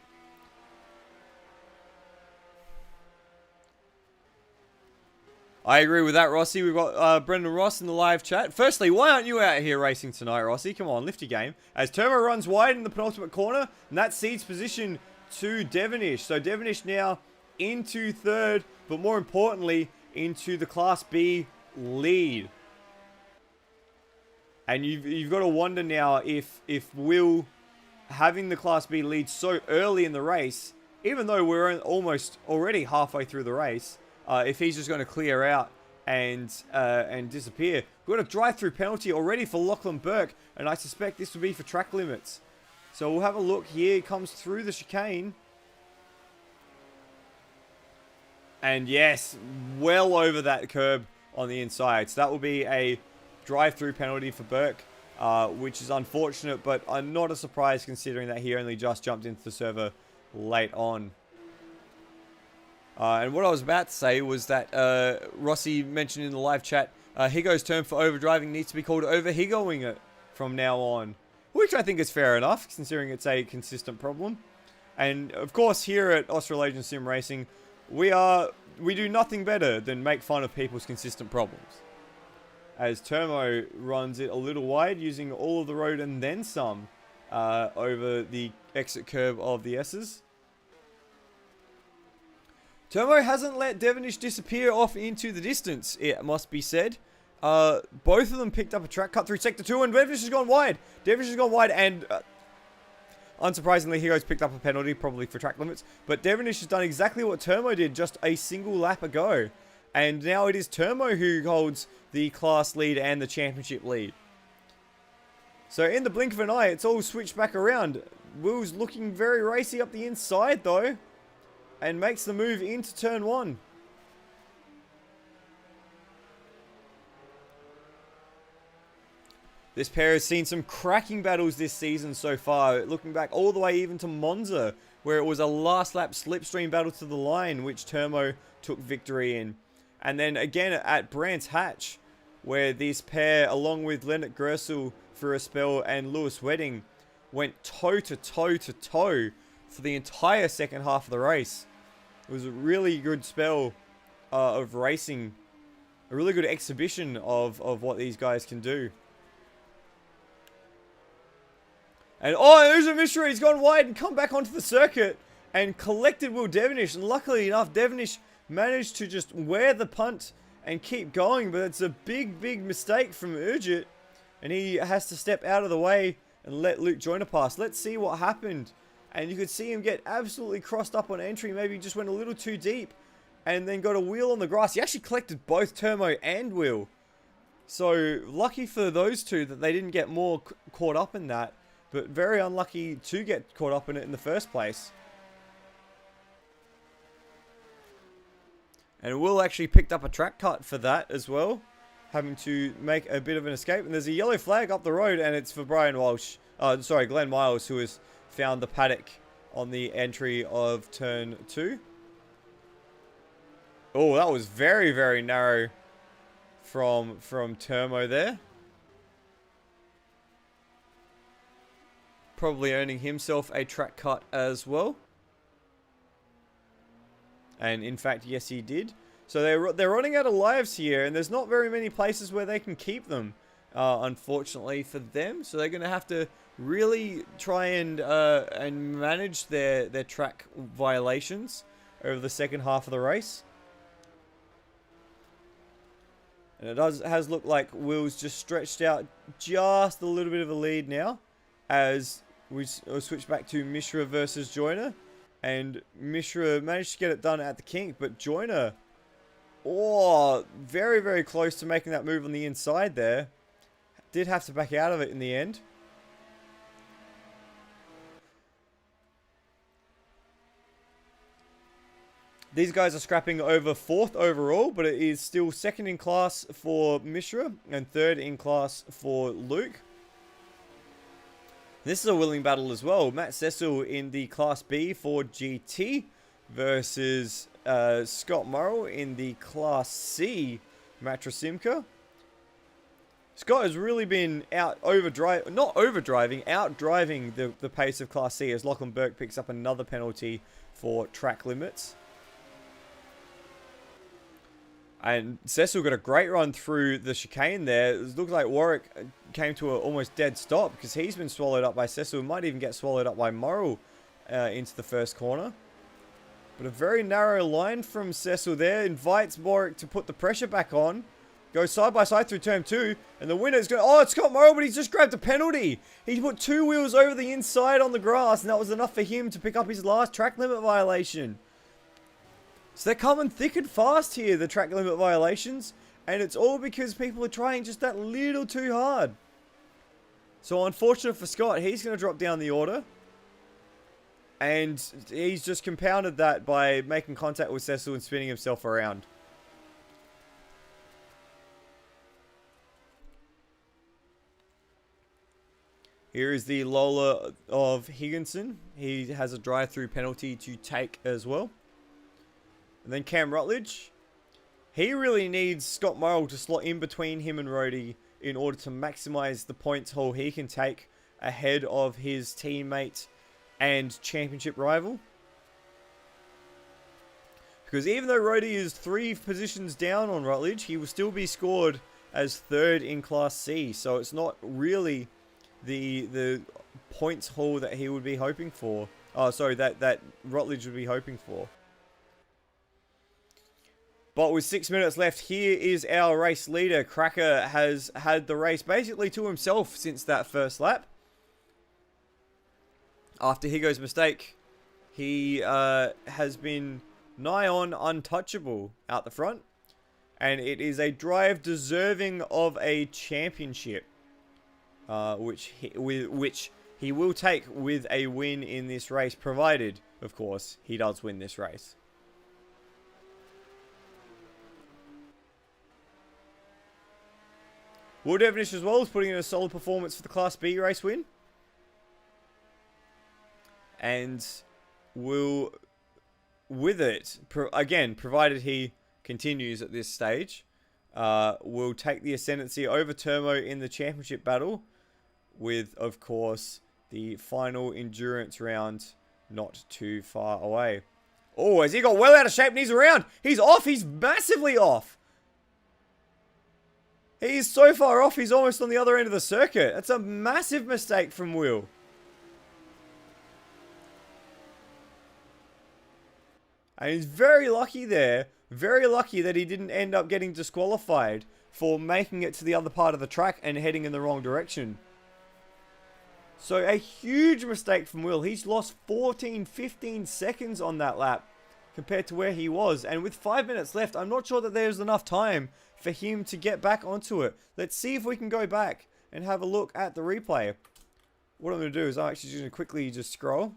I agree with that, Rossi. We've got Brendan Ross in the live chat. Firstly, why aren't you out here racing tonight, Rossi? Come on, lift your game. As Terma runs wide in the penultimate corner, and that cedes position to Devonish. So Devonish now into 3rd, but more importantly, into the Class B lead. And you've got to wonder now if Will having the Class B lead so early in the race, even though we're almost already halfway through the race, if he's just going to clear out and disappear. We've got a drive-through penalty already for Lachlan Burke, and I suspect this will be for track limits. So we'll have a look here. He comes through the chicane. And yes, well over that curb on the inside. So that will be a drive-through penalty for Burke, which is unfortunate, but not a surprise considering that he only just jumped into the server late on. And what I was about to say was that Rossi mentioned in the live chat, Higo's term for overdriving needs to be called over-Higoing it from now on. Which I think is fair enough, considering it's a consistent problem. And of course, here at Australasian Sim Racing, we do nothing better than make fun of people's consistent problems. As Turmo runs it a little wide, using all of the road and then some over the exit curve of the S's. Turmo hasn't let Devonish disappear off into the distance, it must be said. Both of them picked up a track cut through Sector 2, and Devonish has gone wide. Devonish has gone wide, and unsurprisingly, Heroes picked up a penalty, probably for track limits. But Devonish has done exactly what Turmo did just a single lap ago. And now it is Turmo who holds the class lead and the championship lead. So in the blink of an eye, it's all switched back around. Will's looking very racy up the inside, though. And makes the move into turn 1. This pair has seen some cracking battles this season so far, looking back all the way even to Monza, where it was a last lap slipstream battle to the line, which Turmo took victory in. And then again at Brands Hatch, where this pair, along with Leonard Gersel for a spell and Lewis Wedding, went toe to toe to toe for the entire second half of the race. It was a really good spell of racing, a really good exhibition of what these guys can do. And there's a Mishra. He's gone wide and come back onto the circuit and collected Will Devonish. And luckily enough, Devonish managed to just wear the punt and keep going. But it's a big, big mistake from Urgit. And he has to step out of the way and let Luke Joyner pass. Let's see what happened. And you could see him get absolutely crossed up on entry. Maybe he just went a little too deep and then got a wheel on the grass. He actually collected both Turmo and Will. So lucky for those two that they didn't get more caught up in that. But very unlucky to get caught up in it in the first place. And Will actually picked up a track cut for that as well. Having to make a bit of an escape. And there's a yellow flag up the road, and it's for Glenn Miles, who has found the paddock on the entry of turn 2. Oh, that was very, very narrow from Turmo there. Probably earning himself a track cut as well. And in fact, yes, he did. So they're running out of lives here, and there's not very many places where they can keep them, unfortunately for them. So they're going to have to really try and manage their track violations over the second half of the race. And it has looked like Will's just stretched out just a little bit of a lead now, as we switch back to Mishra versus Joyner. And Mishra managed to get it done at the kink, but Joyner, very, very close to making that move on the inside there. Did have to back out of it in the end. These guys are scrapping over 4th overall, but it is still 2nd in class for Mishra and 3rd in class for Luke. This is a willing battle as well. Matt Cecil in the Class B for GT versus Scott Morrow in the Class C Matra Simca. Scott has really been outdriving the pace of Class C, as Lachlan Burke picks up another penalty for track limits. And Cecil got a great run through the chicane there. It looked like Warwick came to an almost dead stop because he's been swallowed up by Cecil. Might even get swallowed up by Morrow into the first corner. But a very narrow line from Cecil there. Invites Warwick to put the pressure back on. Goes side by side through turn 2. And the winner is going, it's Scott Morrow, but he's just grabbed a penalty. He put 2 wheels over the inside on the grass, and that was enough for him to pick up his last track limit violation. So they're coming thick and fast here, the track limit violations. And it's all because people are trying just that little too hard. So unfortunate for Scott, he's going to drop down the order. And he's just compounded that by making contact with Cecil and spinning himself around. Here is the Lola of Higginson. He has a drive-through penalty to take as well. And then Cam Rutledge. He really needs Scott Morrow to slot in between him and Rhodey in order to maximize the points haul he can take ahead of his teammate and championship rival. Because even though Rhodey is 3 positions down on Rutledge, he will still be scored as 3rd in Class C. So it's not really the points haul that he would be hoping for. Oh, sorry, that Rutledge would be hoping for. But with 6 minutes left, here is our race leader. Cracker has had the race basically to himself since that first lap. After Higo's mistake, he has been nigh on untouchable out the front. And it is a drive deserving of a championship. Which he will take with a win in this race, provided, of course, he does win this race. Will Devonish as well is putting in a solid performance for the Class B race win. And will, with it, again, provided he continues at this stage, will take the ascendancy over Turmo in the championship battle. With, of course, the final endurance round not too far away. Oh, has he got well out of shape and he's around? He's off. He's massively off. He's so far off, he's almost on the other end of the circuit. That's a massive mistake from Will. And he's very lucky there. Very lucky that he didn't end up getting disqualified for making it to the other part of the track and heading in the wrong direction. So a huge mistake from Will. He's lost 14, 15 seconds on that lap compared to where he was. And with 5 minutes left, I'm not sure that there's enough time for him to get back onto it. Let's see if we can go back and have a look at the replay. What I'm going to do is I'm actually going to quickly just scroll.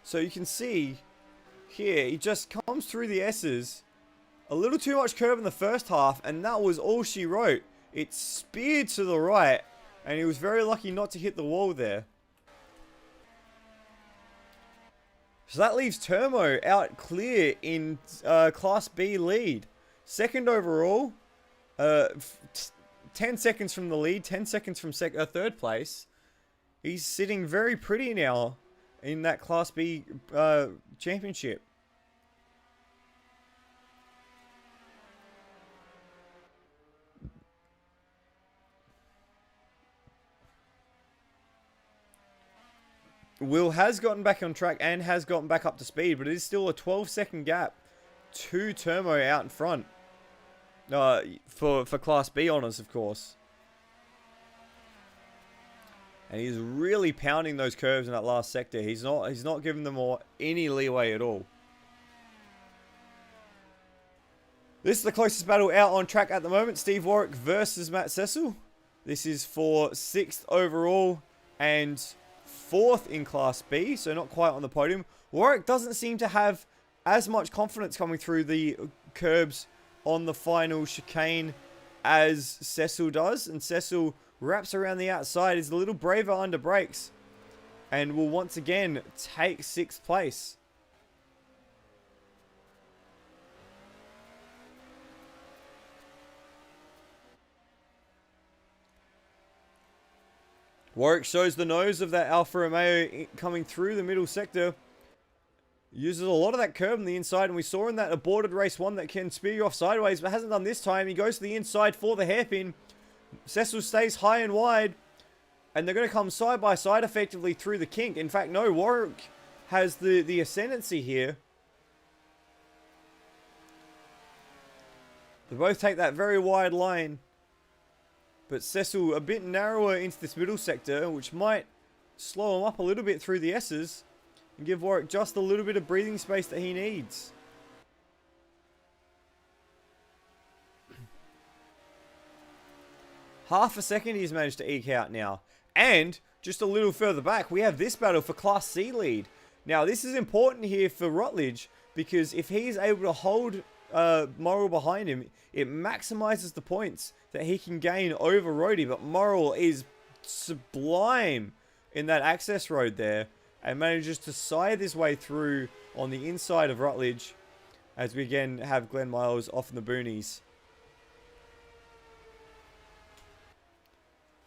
So you can see here, he just comes through the S's. A little too much curve in the first half, and that was all she wrote. It speared to the right, and he was very lucky not to hit the wall there. So that leaves Turmo out clear in Class B lead. Second overall, 10 seconds from the lead, 10 seconds from third place. He's sitting very pretty now in that Class B championship. Will has gotten back on track and has gotten back up to speed, but it is still a 12-second gap to Turmo out in front. For Class B honours, of course. And he's really pounding those curves in that last sector. He's not giving them any leeway at all. This is the closest battle out on track at the moment. Steve Warwick versus Matt Cecil. This is for 6th overall and 4th in Class B, so not quite on the podium. Warwick doesn't seem to have as much confidence coming through the curbs on the final chicane as Cecil does, and Cecil wraps around the outside, is a little braver under brakes, and will once again take 6th place. Warwick shows the nose of that Alfa Romeo coming through the middle sector. Uses a lot of that curb on the inside, and we saw in that aborted race 1 that can spear you off sideways, but hasn't done this time. He goes to the inside for the hairpin. Cecil stays high and wide, and they're going to come side by side effectively through the kink. In fact, no, Warwick has the ascendancy here. They both take that very wide line. But Cecil a bit narrower into this middle sector, which might slow him up a little bit through the S's and give Warwick just a little bit of breathing space that he needs. Half a second he's managed to eke out now. And just a little further back, we have this battle for Class C lead. Now, this is important here for Rutledge, because if he's able to hold Morrill behind him, it maximizes the points that he can gain over Rhodey. But Morrill is sublime in that access road there and manages to scythe his way through on the inside of Rutledge, as we again have Glenn Miles off in the boonies.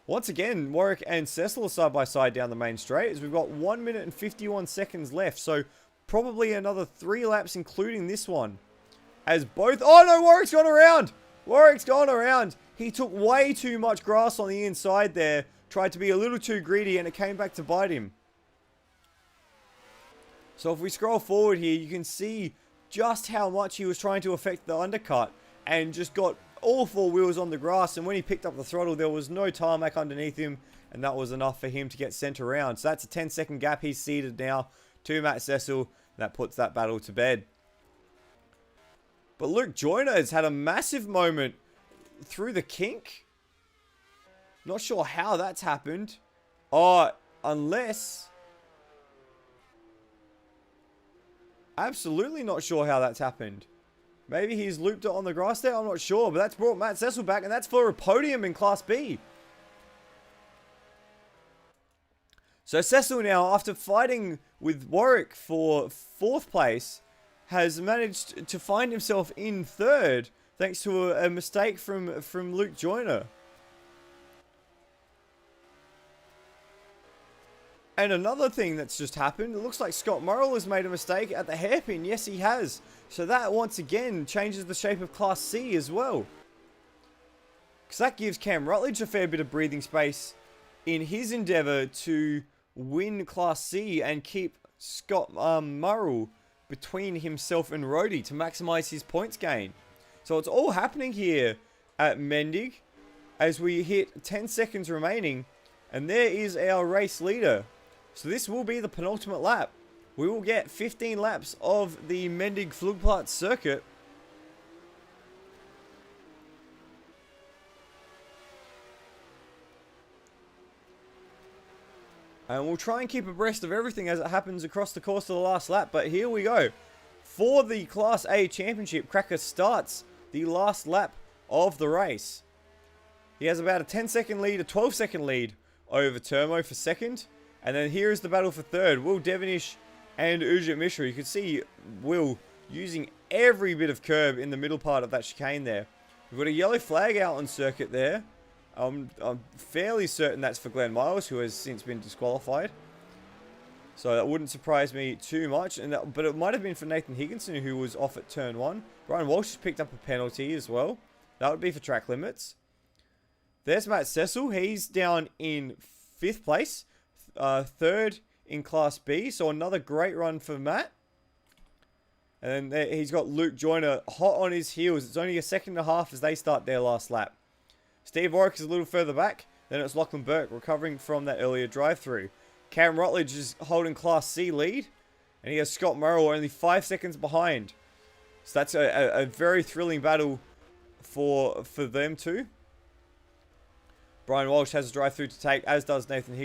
Once again, Warwick and Cecil are side by side down the main straight as we've got 1 minute and 51 seconds left. So probably another 3 laps, including this one. As both... Oh no, Warwick's gone around! Warwick's gone around! He took way too much grass on the inside there. Tried to be a little too greedy and it came back to bite him. So if we scroll forward here, you can see just how much he was trying to affect the undercut. And just got all 4 wheels on the grass. And when he picked up the throttle, there was no tarmac underneath him. And that was enough for him to get sent around. So that's a 10-second gap. He's ceded now to Matt Cecil. That puts that battle to bed. But Luke Joyner has had a massive moment through the kink. Not sure how that's happened. Unless... Absolutely not sure how that's happened. Maybe he's looped it on the grass there. I'm not sure. But that's brought Matt Cecil back. And that's for a podium in Class B. So Cecil now, after fighting with Warwick for 4th place, has managed to find himself in 3rd. Thanks to a mistake from Luke Joyner. And another thing that's just happened, it looks like Scott Morrill has made a mistake at the hairpin. Yes, he has. So that, once again, changes the shape of Class C as well. Because that gives Cam Rutledge a fair bit of breathing space in his endeavour to win Class C and keep Scott Morrill between himself and Rhodey to maximise his points gain. So it's all happening here at Mendig as we hit 10 seconds remaining. And there is our race leader. So this will be the penultimate lap. We will get 15 laps of the Mendig Flugplatz circuit. And we'll try and keep abreast of everything as it happens across the course of the last lap. But here we go. For the Class A Championship, Cracker starts the last lap of the race. He has about a 10-second lead, a 12-second lead over Termo for 2nd. And then here is the battle for 3rd. Will Devonish and Ujit Mishra. You can see Will using every bit of curb in the middle part of that chicane there. We've got a yellow flag out on circuit there. I'm fairly certain that's for Glenn Miles, who has since been disqualified. So that wouldn't surprise me too much. But it might have been for Nathan Higginson, who was off at turn 1. Brian Walsh has picked up a penalty as well. That would be for track limits. There's Matt Cecil. He's down in 5th place. 3rd in Class B. So another great run for Matt. And then he's got Luke Joyner hot on his heels. It's only a 1.5 seconds as they start their last lap. Steve Warwick is a little further back. Then it's Lachlan Burke recovering from that earlier drive-through. Cam Rutledge is holding Class C lead. And he has Scott Morrill only 5 seconds behind. So that's a very thrilling battle for them two. Brian Walsh has a drive-through to take, as does Nathan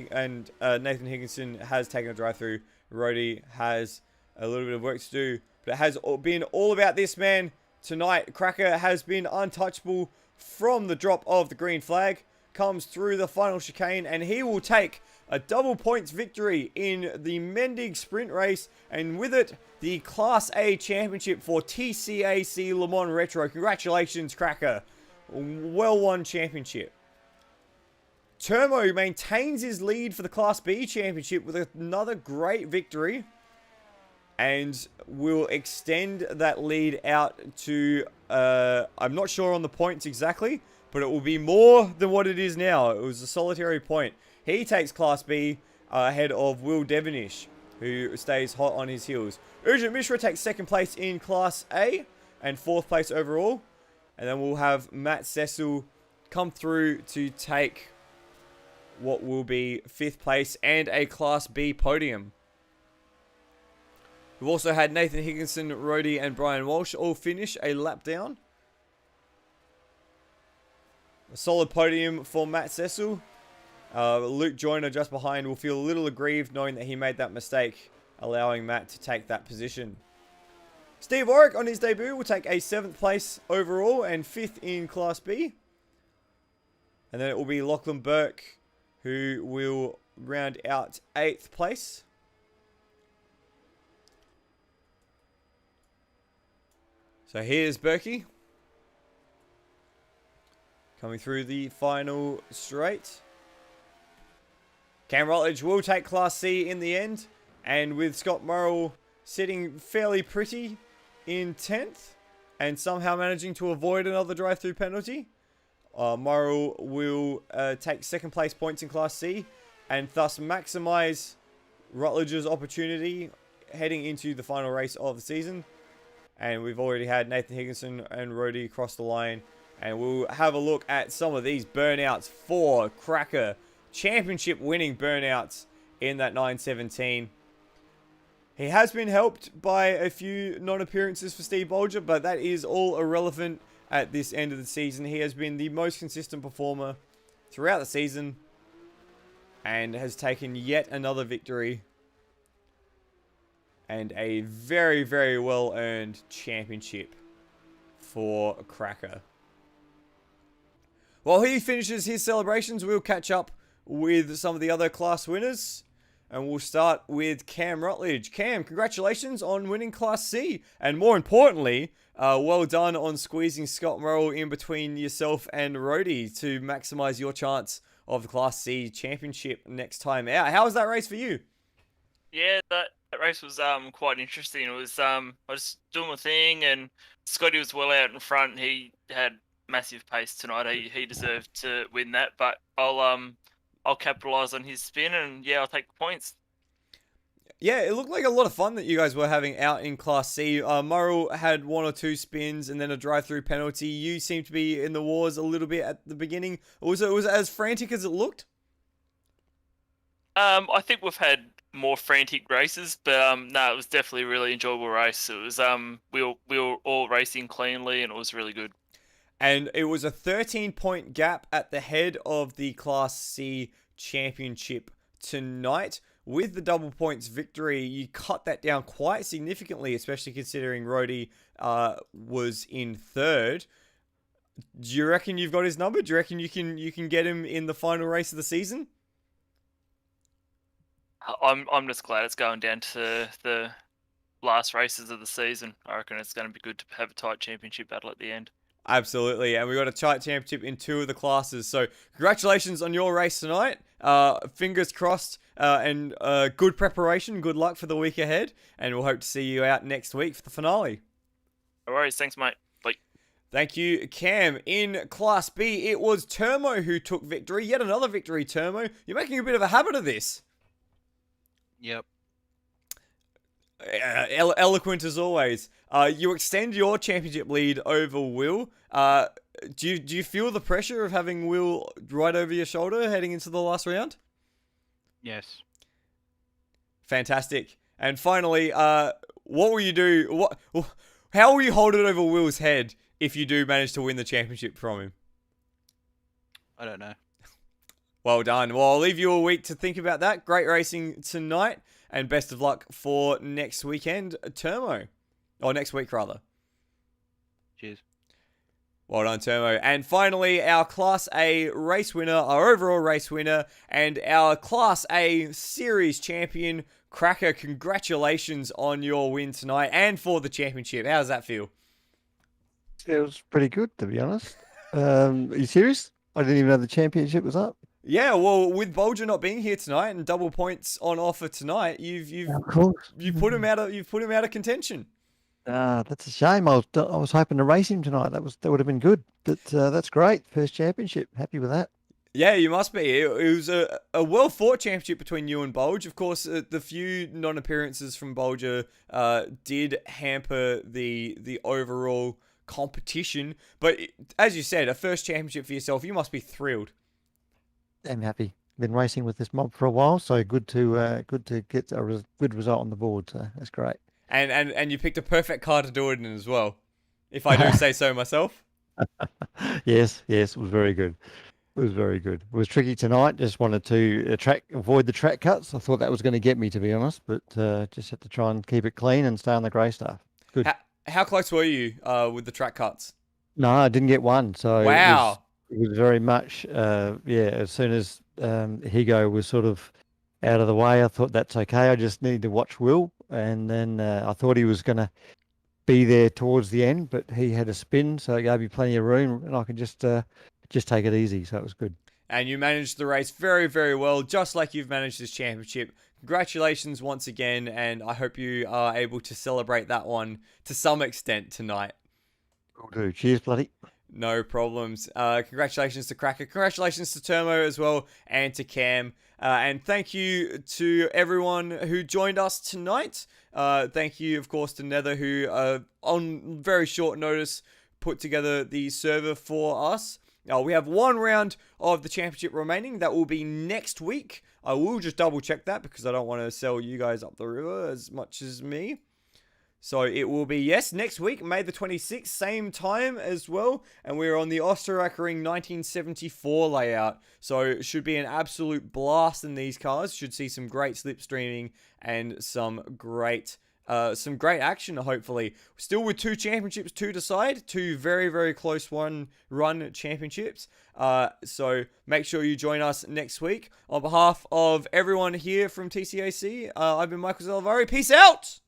Nathan Higginson has taken a drive-through. Rhodey has a little bit of work to do. But it has been all about this man tonight. Cracker has been untouchable from the drop of the green flag. Comes through the final chicane and he will take a double points victory in the Mendig sprint race. And with it, the Class A championship for TCAC Le Mans Retro. Congratulations, Cracker. Well won championship. Termo maintains his lead for the Class B championship with another great victory. And will extend that lead out to, I'm not sure on the points exactly, but it will be more than what it is now. It was a solitary point. He takes Class B ahead of Will Devonish, who stays hot on his heels. Ujit Mishra takes 2nd place in Class A and 4th place overall. And then we'll have Matt Cecil come through to take what will be 5th place and a Class B podium. We've also had Nathan Higginson, Rhodey, and Brian Walsh all finish a lap down. A solid podium for Matt Cecil. Luke Joyner just behind will feel a little aggrieved knowing that he made that mistake, allowing Matt to take that position. Steve Warwick on his debut will take a 7th place overall and 5th in Class B. And then it will be Lachlan Burke who will round out 8th place. So here's Berkey coming through the final straight. Cam Rutledge will take Class C in the end, and with Scott Murrell sitting fairly pretty in 10th and somehow managing to avoid another drive-through penalty, Murrell will take second place points in Class C and thus maximise Rutledge's opportunity heading into the final race of the season. And we've already had Nathan Higginson and Rhodey cross the line. And we'll have a look at some of these burnouts for Cracker. Championship winning burnouts in that 917. He has been helped by a few non-appearances for Steve Bolger, but that is all irrelevant at this end of the season. He has been the most consistent performer throughout the season and has taken yet another victory and a very, very well-earned championship for Cracker. While he finishes his celebrations, we'll catch up with some of the other class winners. And we'll start with Cam Rutledge. Cam, congratulations on winning Class C. And more importantly, well done on squeezing Scott Murrell in between yourself and Rhodey to maximise your chance of the Class C championship next time out. How was that race for you? Yeah, that race was quite interesting. It was I was doing my thing, and Scotty was well out in front. He had massive pace tonight. He deserved to win that, but I'll capitalise on his spin, and yeah, I'll take the points. Yeah, it looked like a lot of fun that you guys were having out in Class C. Murrell had one or two spins and then a drive-through penalty. You seemed to be in the wars a little bit at the beginning. Was it as frantic as it looked? I think we've had more frantic races, but no, it was definitely a really enjoyable race. It was we were all racing cleanly, and it was really good. And it was a 13-point gap at the head of the Class C championship tonight. With the double points victory, you cut that down quite significantly, especially considering Rhodey was in third. Do you reckon you've got his number? Do you reckon you can get him in the final race of the season? I'm just glad it's going down to the last races of the season. I reckon it's going to be good to have a tight championship battle at the end. Absolutely, and we got a tight championship in two of the classes. So congratulations on your race tonight. Fingers crossed and good preparation. Good luck for the week ahead, and we'll hope to see you out next week for the finale. No worries, thanks mate. Bye. Thank you, Cam. In Class B, it was Termo who took victory. Yet another victory, Termo. You're making a bit of a habit of this. Yep. Eloquent as always. You extend your championship lead over Will. Do you feel the pressure of having Will right over your shoulder heading into the last round? Yes. Fantastic. And finally, what will you do? How will you hold it over Will's head if you do manage to win the championship from him? I don't know. Well done. Well, I'll leave you a week to think about that. Great racing tonight, and best of luck for next weekend, Termo. Or next week, rather. Cheers. Well done, Termo. And finally, our Class A race winner, our overall race winner, and our Class A series champion, Cracker. Congratulations on your win tonight and for the championship. How does that feel? It was pretty good, to be honest. Are you serious? I didn't even know the championship was up. Yeah, well, with Bolger not being here tonight and double points on offer tonight, you've put him out of contention. That's a shame. I was hoping to race him tonight. That would have been good. But that's great. First championship. Happy with that. Yeah, you must be. It was a well fought championship between you and Bolger. Of course, the few non-appearances from Bolger did hamper the overall competition. But as you said, a first championship for yourself. You must be thrilled. I'm happy. Been racing with this mob for a while, so good to get a good result on the board. So that's great. And you picked a perfect car to do it in as well, if I do say so myself. Yes, it was very good. It was very good. It was tricky tonight. Just wanted to avoid the track cuts. I thought that was going to get me, to be honest, but just had to try and keep it clean and stay on the grey stuff. Good. How close were you with the track cuts? No, I didn't get one. So wow. It was very much, as soon as Higo was sort of out of the way, I thought that's okay. I just needed to watch Will. And then I thought he was going to be there towards the end, but he had a spin, so it gave me plenty of room, and I could just take it easy. So it was good. and you managed the race very, very well, just like you've managed this championship. Congratulations once again, and I hope you are able to celebrate that one to some extent tonight. Will do. Cheers, bloody. No problems. Congratulations to Cracker. Congratulations to Termo as well, and to Cam. And thank you to everyone who joined us tonight. Thank you, of course, to Nether, who on very short notice put together the server for us. We have one round of the championship remaining. That will be next week. I will just double check that because I don't want to sell you guys up the river as much as me. So it will be, yes, next week, May the 26th, same time as well. And we're on the Australasian 1974 layout. So it should be an absolute blast in these cars. Should see some great slipstreaming and some great action, hopefully. Still with 2 championships to decide. 2 very, very close run championships. So make sure you join us next week. On behalf of everyone here from TCAC, I've been Michael Zalavari. Peace out!